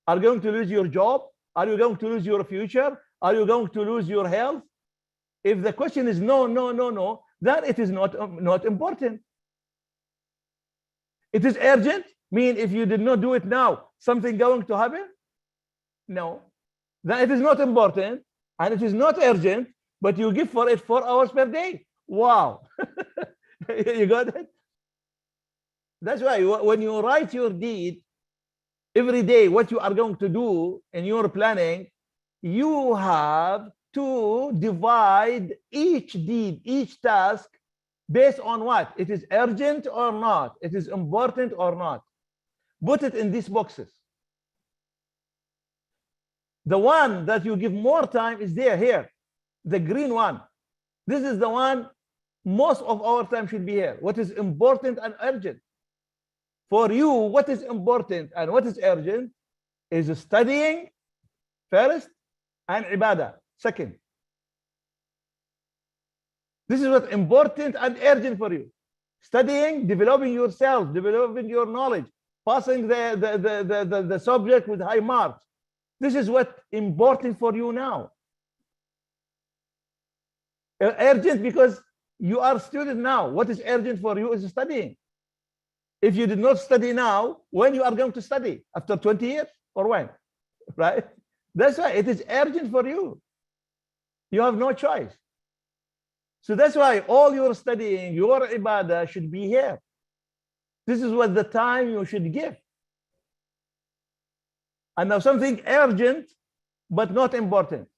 Are you going to lose your job? Are you going to lose your future? Are you going to lose your health? If the question is no, no, no, no, then it is not important. It is urgent, mean if you did not do it now, something going to happen? No. Then it is not important and it is not urgent, but you give for it 4 hours per day. Wow. You got it? That's why when you write your deed every day, what you are going to do in your planning, you have to divide each deed, each task based on what? It is urgent or not? It is important or not? Put it in these boxes. The one that you give more time is here, the green one. This is the one most of our time should be here. What is important and urgent? For you, what is important and what is urgent is studying first and Ibadah second. This is what's important and urgent for you. Studying, developing yourself, developing your knowledge, passing the subject with high marks. This is what's important for you now. Urgent because you are a student now. What is urgent for you is studying. If you did not study now, when you are going to study? After 20 years or when? Right? That's why it is urgent for you. You have no choice. So that's why all your studying, your Ibadah should be here. This is what the time you should give. And now something urgent, but not important.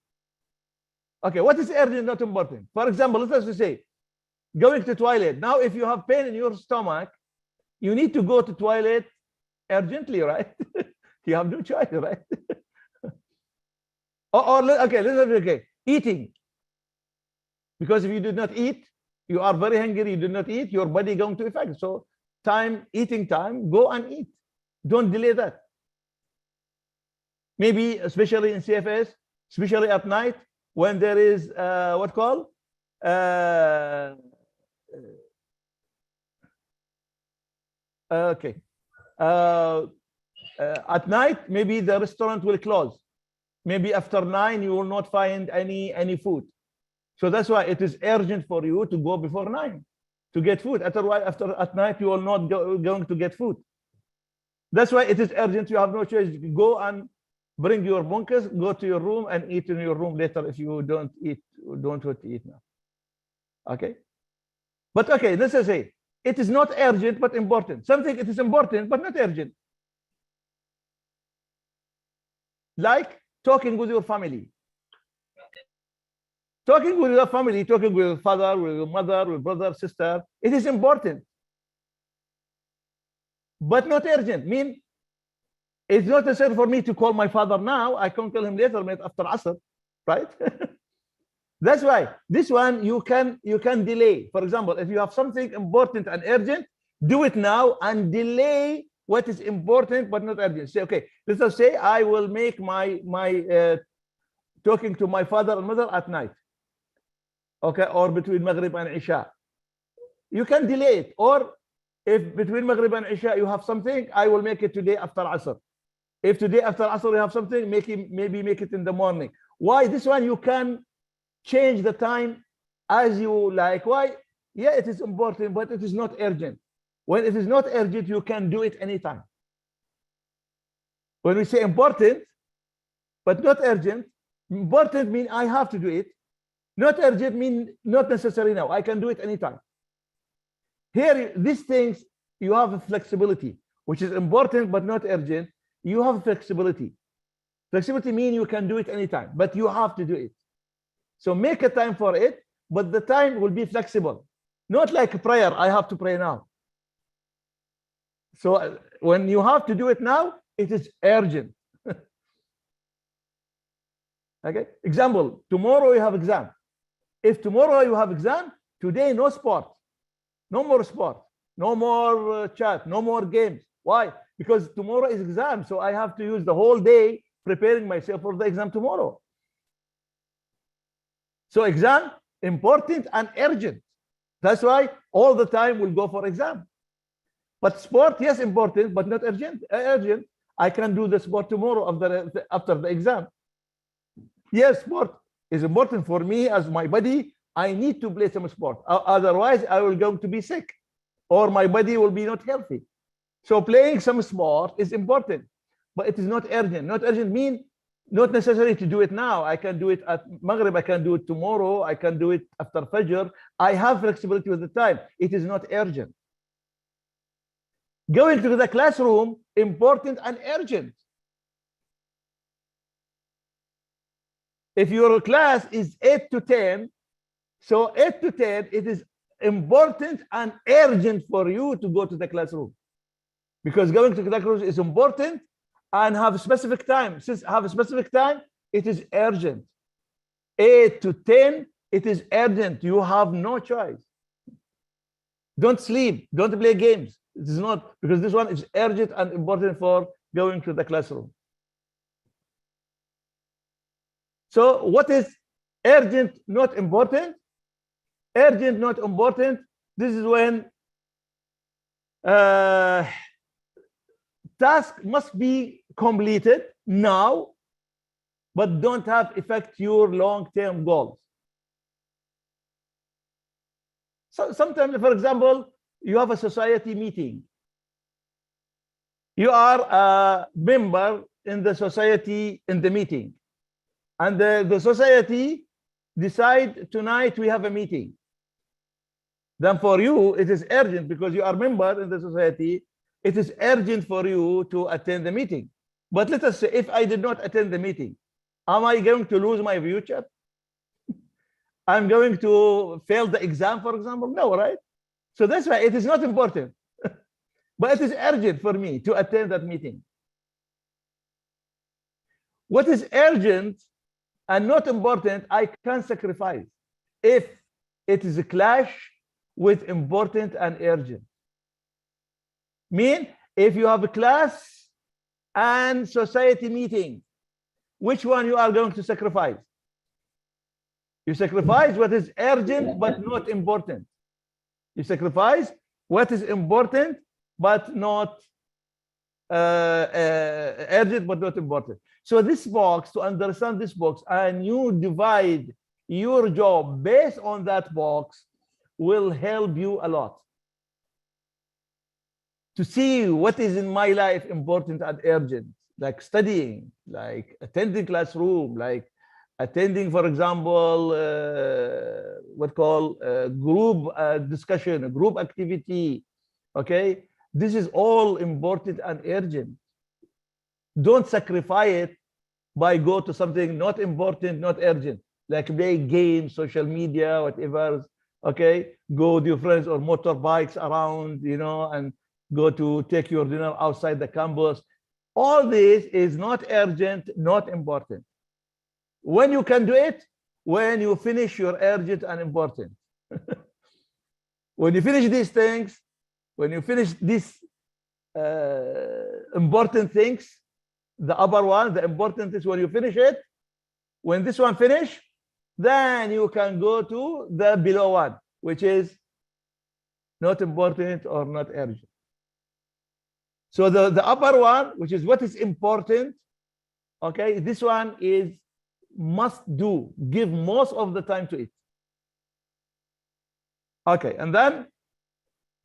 Okay, what is urgent, not important? For example, let us say, going to toilet. Now, if you have pain in your stomach, you need to go to toilet urgently, right? You have no choice, right? Okay, eating. Because if you did not eat, you are very hungry, you did not eat, your body going to affect. So eating time, go and eat. Don't delay that. Maybe, especially in CFS, especially at night, when there is what called? At night, maybe the restaurant will close. Maybe after 9, you will not find any food. So that's why it is urgent for you to go before 9 to get food. Otherwise, at night, you will not going to get food. That's why it is urgent. You have no choice. Go and bring your bunkers, go to your room and eat in your room later if you don't want to eat now. Okay? But okay, let's say it is not urgent but important. Something it is important but not urgent. Like talking with your family. Talking with your family, talking with your father, with your mother, with brother, sister, it is important, but not urgent. Mean it's not necessary for me to call my father now. I can call him later, maybe after Asr, right? That's why this one you can delay. For example, if you have something important and urgent, do it now and delay what is important but not urgent. Say, okay, let us say I will make my talking to my father and mother at night, okay, or between Maghrib and Isha. You can delay it, or if between Maghrib and Isha you have something, I will make it today after Asr. If today after Asr you have something, maybe make it in the morning. Why? This one you can change the time as you like. Why? Yeah, it is important, but it is not urgent. When it is not urgent, you can do it anytime. When we say important, but not urgent, important mean I have to do it. Not urgent mean not necessary now. I can do it anytime. Here, these things, you have a flexibility, which is important but not urgent. You have flexibility. Flexibility means you can do it anytime, but you have to do it. So make a time for it, but the time will be flexible. Not like prayer, I have to pray now. So when you have to do it now, it is urgent. Okay, example, tomorrow you have exam. If tomorrow you have exam, today no sport, no more sport, no more chat, no more games. Why? Because tomorrow is exam, so I have to use the whole day preparing myself for the exam tomorrow. So exam, important and urgent. That's why all the time we'll go for exam. But sport, yes, important, but not urgent. I can do the sport tomorrow after the exam. Yes, sport is important for me as my body. I need to play some sport. Otherwise, I will go to be sick or my body will be not healthy. So playing some sport is important, but it is not urgent. Not urgent means not necessary to do it now. I can do it at Maghrib. I can do it tomorrow. I can do it after Fajr. I have flexibility with the time. It is not urgent. Going to the classroom, important and urgent. If your class is 8 to 10, so 8 to 10, it is important and urgent for you to go to the classroom. Because going to the classroom is important and have a specific time. Since I have a specific time, it is urgent. 8 to 10, it is urgent. You have no choice. Don't sleep. Don't play games. It is not, because this one is urgent and important for going to the classroom. So what is urgent, not important? Urgent, not important. This is when task must be completed now, but don't have affect your long-term goals. So sometimes, for example, you have a society meeting. You are a member in the society in the meeting. And the society decide tonight we have a meeting. Then for you, it is urgent because you are a member in the society. It is urgent for you to attend the meeting. But let us say, if I did not attend the meeting, am I going to lose my future? I'm going to fail the exam, for example? No, right? So that's why it is not important. But it is urgent for me to attend that meeting. What is urgent and not important, I can sacrifice if it is a clash with important and urgent. Mean, if you have a class and society meeting, which one you are going to sacrifice? You sacrifice what is urgent but not important. You sacrifice what is important but not urgent but not important. So this box, to understand this box, and you divide your job based on that box, will help you a lot. To see what is in my life important and urgent, like studying, like attending classroom, like attending, for example, what call group discussion, a group activity. Okay, this is all important and urgent. Don't sacrifice it by go to something not important, not urgent. like play games, social media, whatever. Okay, go with your friends or motorbikes around, you know, and go to take your dinner outside the campus. All this is not urgent, not important. When you can do it, when you finish your urgent and important. When you finish these things, when you finish these important things, the upper one, the important is when you finish it, when this one finish, then you can go to the below one, which is not important or not urgent. So the upper one, which is what is important, okay, this one is must do, give most of the time to it. Okay, and then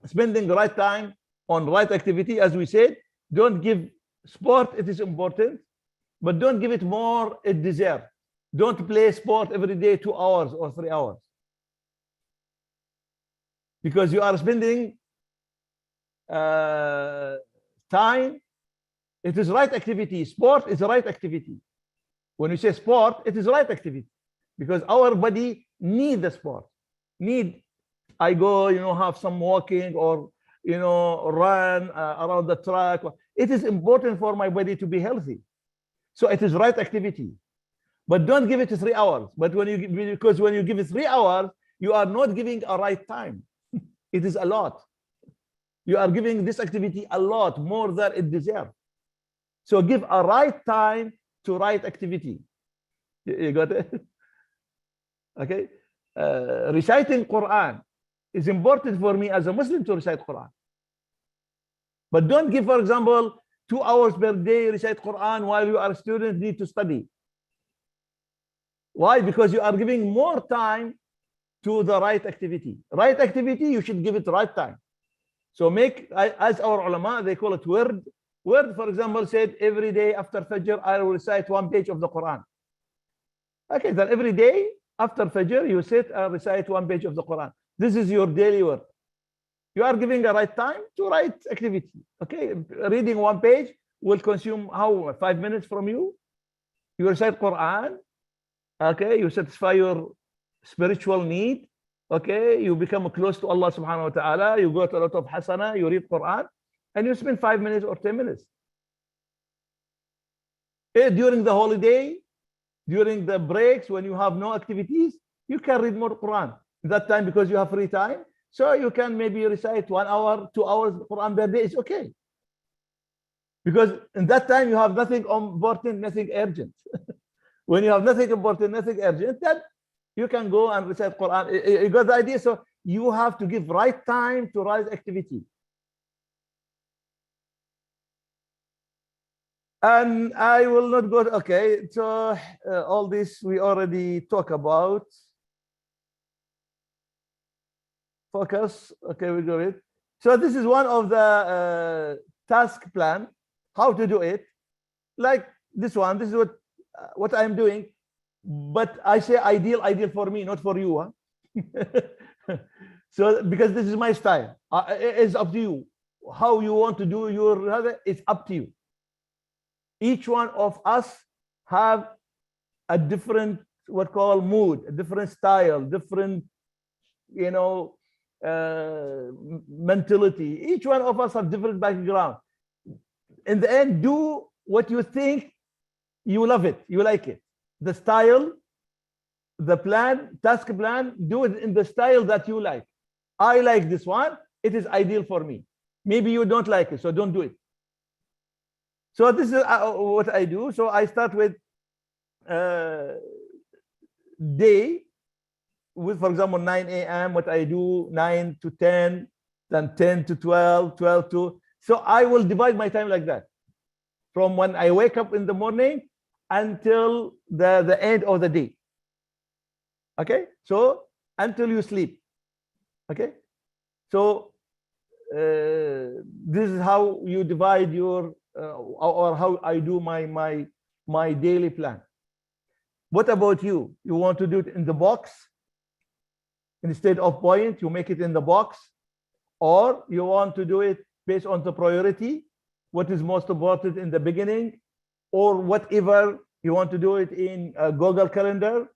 spending the right time on right activity, as we said. Don't give sport, it is important, but don't give it more it deserves. Don't play sport every day 2 hours or 3 hours, because you are spending time. It is right activity. Sport is the right activity. When you say sport, it is right activity, because our body need the sport. I go, you know, have some walking or, you know, run around the track. It is important for my body to be healthy. So it is right activity. But don't give it 3 hours. But because when you give it 3 hours, you are not giving a right time. It is a lot. You are giving this activity a lot more than it deserves. So give a right time to right activity. You got it? Okay. Reciting Quran is important for me as a Muslim to recite Quran. But don't give, for example, 2 hours per day recite Quran while you are a student, need to study. Why? Because you are giving more time to the right activity. Right activity, you should give it right time. So make, as our ulama, they call it word. Word, for example, said every day after Fajr, I will recite 1 page of the Quran. Okay, then every day after Fajr, you sit and recite 1 page of the Quran. This is your daily work. You are giving a right time to right activity. Okay, reading 1 page will consume how 5 minutes from you. You recite Quran. Okay, you satisfy your spiritual need. Okay, you become close to Allah subhanahu wa ta'ala. You got a lot of hasana. You read Quran, and you spend 5 minutes or 10 minutes. During the holiday, during the breaks, when you have no activities, you can read more Quran. That time, because you have free time, so you can maybe recite 1 hour, 2 hours Quran per day. It's okay, because in that time you have nothing important, nothing urgent. When you have nothing important, nothing urgent, then you can go and recite Quran. You got the idea? So you have to give right time to right activity. And I will not go. Okay, so all this we already talked about. Focus. Okay, we got it. So this is one of the task plan. How to do it? Like this one. This is what I'm doing. But I say ideal for me, not for you. Huh? So because this is my style. It's up to you. How you want to do your. It's up to you. Each one of us have a different what call mood, a different style, different, you know, mentality. Each one of us have different background. In the end, do what you think you love it, you like it. The style, the plan, task plan, do it in the style that you like. I like this one. It is ideal for me. Maybe you don't like it, so don't do it. So this is what I do. So I start with day, with, for example, 9 a.m. What I do, 9 to 10, then 10 to 12, 12 to. So I will divide my time like that, from when I wake up in the morning until the end of the day. Okay, so until you sleep. Okay, so this is how you divide your or how I do my daily plan. What about you? You want to do it in the box instead of point? You make it in the box, or you want to do it based on the priority, what is most important in the beginning, or whatever you want to do it in a Google Calendar,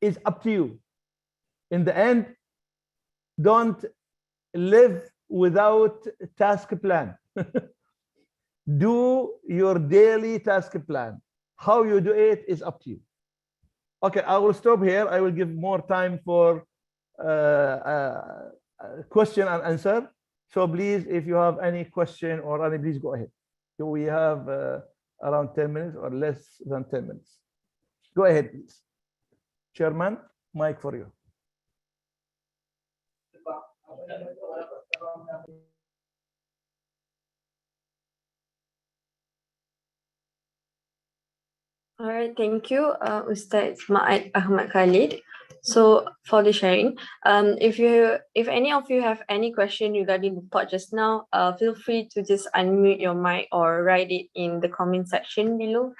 is up to you. In the end, don't live without task plan. Do your daily task plan. How you do it is up to you. Okay, I will stop here. I will give more time for question and answer. So please, if you have any question or any, please go ahead. So we have around 10 minutes or less than 10 minutes. Go ahead, please. Chairman, mic for you. All right, thank you, Ustaz Ma'ad Ahmad Khalid. So for the sharing, if any of you have any question regarding the talk just now, feel free to just unmute your mic or write it in the comment section below.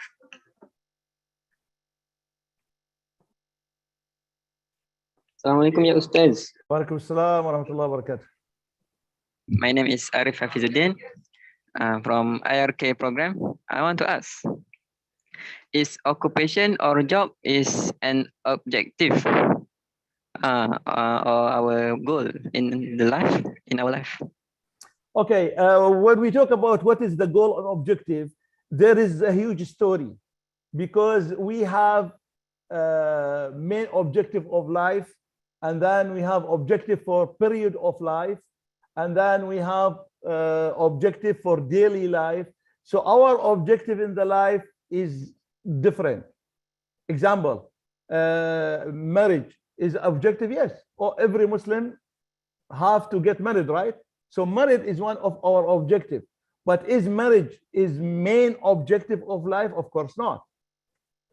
Assalamualaikum ya Ustaz. Waalaikumsalam warahmatullahi wabarakatuh. My name is Arif Hafizuddin from IRK program. I want to ask, is occupation or job is an objective or our goal in our life? Okay, when we talk about what is the goal and objective, there is a huge story, because we have main objective of life, and then we have objective for period of life, and then we have objective for daily life. So our objective in the life is different. Example, marriage is objective, yes, or every Muslim have to get married, right? So marriage is one of our objective, but is marriage is main objective of life? Of course not.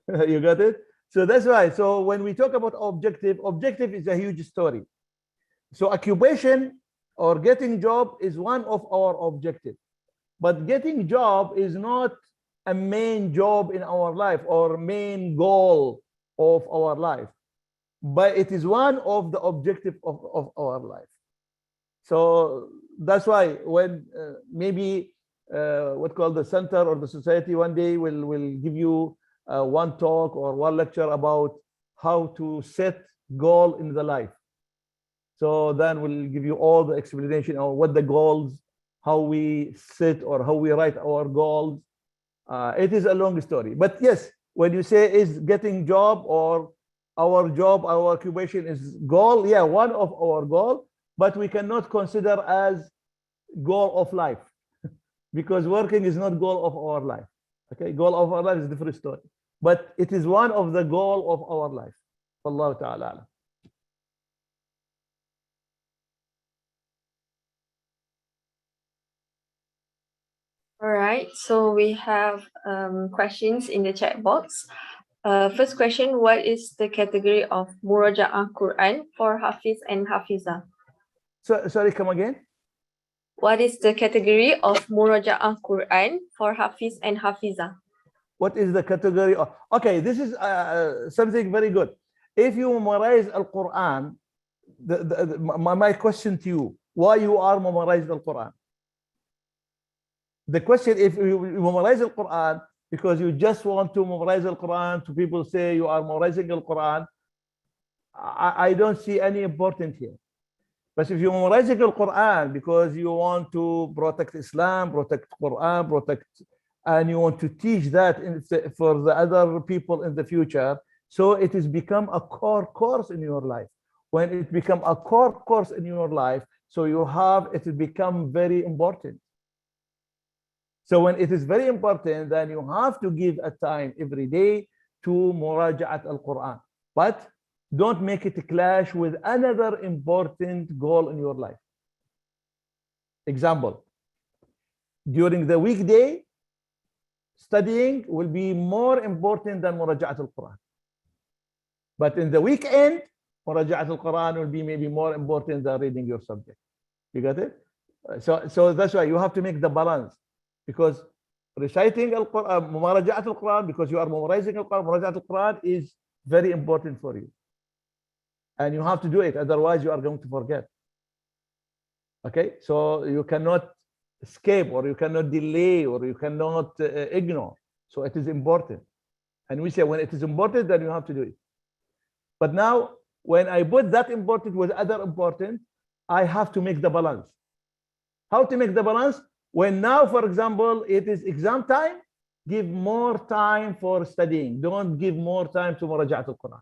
You got it? So that's why. So when we talk about objective is a huge story. So occupation or getting job is one of our objective, but getting job is not a main job in our life or main goal of our life, but it is one of the objective of our life. So that's why when maybe what called the center or the society one day will give you one talk or one lecture about how to set goal in the life. So then we'll give you all the explanation of what the goals, how we set or how we write our goals. It is a long story, but yes, when you say is getting job or our job, our occupation is goal, yeah, one of our goal, but we cannot consider as goal of life because working is not goal of our life. Okay, goal of our life is a different story, but it is one of the goal of our life. Wallahu ta'ala. All right, so we have questions in the chat box. First question, what is the category of Muraja'ah Quran for Hafiz and Hafiza? So, sorry, come again? What is the category of Muraja'ah Quran for Hafiz and Hafiza? What is the category of? Okay, this is something very good. If you memorize Al-Quran, my question to you, why you are memorizing Al-Quran? The question, if you memorize Al-Quran because you just want to memorize Al-Quran, to people say you are memorizing Al-Quran, I don't see any important here. But if you memorizing Al-Quran because you want to protect Islam, protect Quran, protect, and you want to teach that for the other people in the future, so it has become a core course in your life. When it become a core course in your life, so you have, it will become very important. So when it is very important, then you have to give a time every day to Muraja'at al-Quran. But don't make it clash with another important goal in your life. Example, during the weekday, studying will be more important than Muraja'at al-Quran. But in the weekend, Muraja'at al-Quran will be maybe more important than reading your subject. You got it? So that's why you have to make the balance. Because reciting Al-Quran, Muraja'at al-Quran, because you are memorizing Al-Quran, Muraja'at al-Quran is very important for you. And you have to do it, otherwise you are going to forget. Okay, so you cannot escape, or you cannot delay, or you cannot ignore. So it is important. And we say when it is important, then you have to do it. But now, when I put that important with other important, I have to make the balance. How to make the balance? When now, for example, it is exam time, give more time for studying. Don't give more time to Muraja'at al-Quran.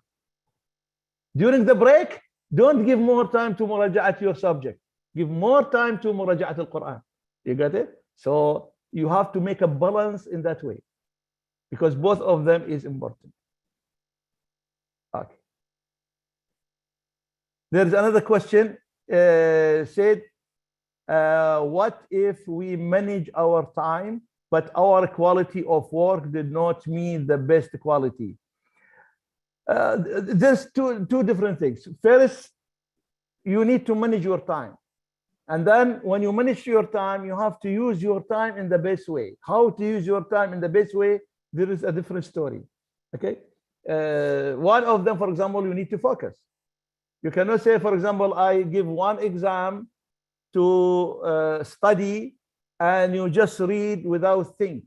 During the break, don't give more time to Muraja'at your subject. Give more time to Muraja'at al-Quran. You got it? So you have to make a balance in that way, because both of them is important. Okay. There's another question, said, what if we manage our time, but our quality of work did not meet the best quality? There's two different things. First, you need to manage your time. And then when you manage your time, you have to use your time in the best way. How to use your time in the best way, there is a different story. Okay. One of them, for example, you need to focus. You cannot say, for example, I give one exam to study and you just read without think.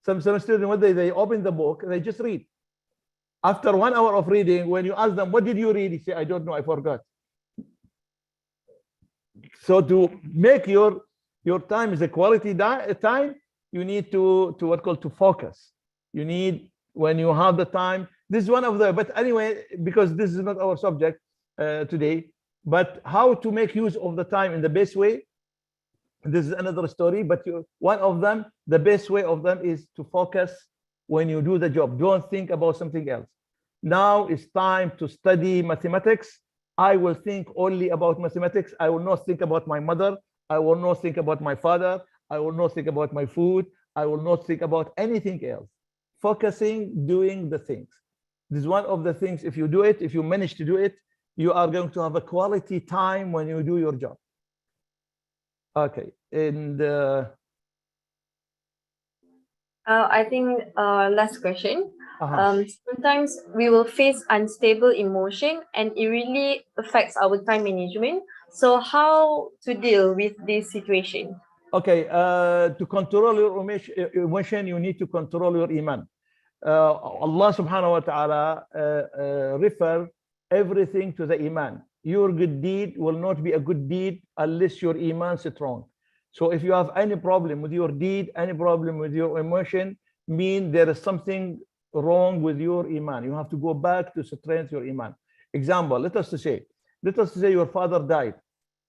Some students, when they open the book, they just read. After 1 hour of reading, when you ask them, what did you read? They say, I don't know, I forgot. So to make your time is a quality time, you need to what called to focus. You need, when you have the time, this is one of the, but anyway, because this is not our subject today, but how to make use of the time in the best way, this is another story. But one of them, the best way of them is to focus when you do the job. Don't think about something else. Now it's time to study mathematics. I will think only about mathematics. I will not think about my mother. I will not think about my father. I will not think about my food. I will not think about anything else. Focusing, doing the things. This is one of the things, if you do it, if you manage to do it, you are going to have a quality time when you do your job. Okay, and I think last question. Sometimes we will face unstable emotion and it really affects our time management. So how to deal with this situation? Okay, to control your emotion, you need to control your iman. Allah subhanahu wa ta'ala refer everything to the iman. Your good deed will not be a good deed unless your iman is strong. So if you have any problem with your deed, any problem with your emotion, mean there is something wrong with your iman. You have to go back to strengthen your iman. Example, let us say your father died,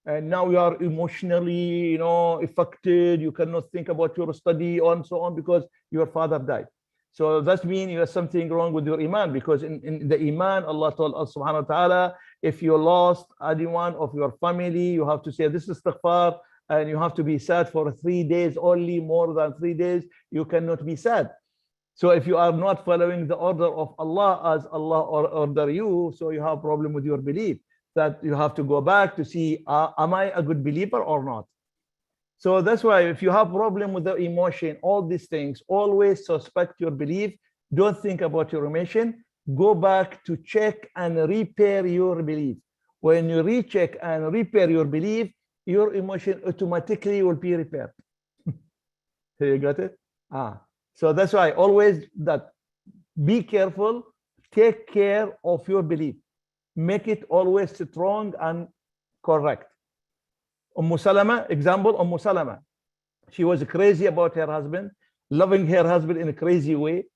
and now you are emotionally, affected. You cannot think about your study and so on because your father died. So that means you have something wrong with your iman, because in the iman, Allah told us subhanahu wa ta'ala, if you lost anyone of your family, you have to say this is istighfar, and you have to be sad for 3 days only. More than 3 days, you cannot be sad. So if you are not following the order of Allah as Allah order you, so you have a problem with your belief, that you have to go back to see, am I a good believer or not? So that's why if you have problem with the emotion, all these things, always suspect your belief. Don't think about your emotion. Go back to check and repair your belief. When you recheck and repair your belief, your emotion automatically will be repaired. You got it? So that's why always that be careful, take care of your belief. Make it always strong and correct. Salama, example, Salama. She was crazy about her husband, loving her husband in a crazy way.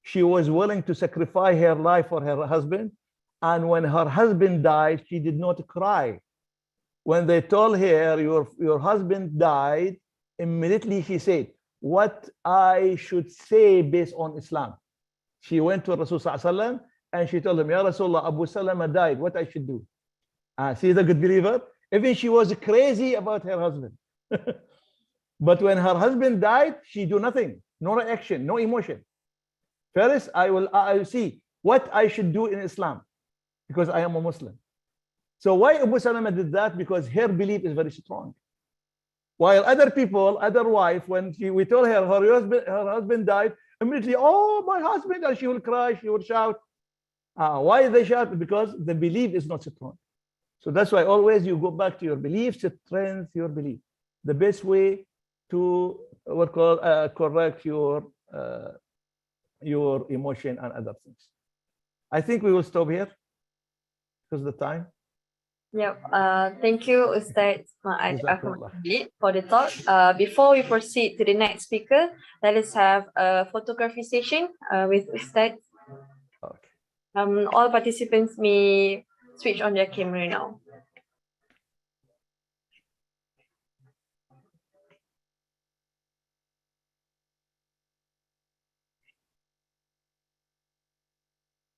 She was willing to sacrifice her life for her husband. And when her husband died, she did not cry. When they told her, your husband died, immediately she said, what I should say based on Islam. She went to Rasulullah and she told him, Ya Rasulullah, Abu Salama died, what I should do? See the good believer? Even she was crazy about her husband. But when her husband died, she do nothing, no reaction, no emotion. First, I will see what I should do in Islam, because I am a Muslim. So why Abu Salama did that? Because her belief is very strong. While other people, other wife, when we told her her husband died, immediately, oh, my husband, and she will cry, she will shout. Why they shout? Because the belief is not strong. So that's why always you go back to your belief, strengthen your belief. The best way to correct your emotion and other things. I think we will stop here. because of the time. Yep. Thank you, Ustaz Ma'aj Jazakallah. for the talk. Before we proceed to the next speaker, let us have a photography session with Ustaz. Okay. All participants may switch on their camera now.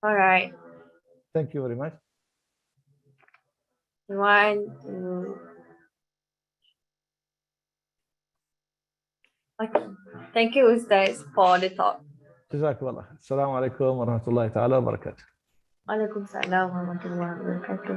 All right. Thank you very much. 1, 2. Okay. Thank you, Ustaz, for the talk. Jazakallah. Assalamu alaikum wa rahmatullahi ta'ala wa barakatuh. Waalaikumsalam warahmatullahi wabarakatuh.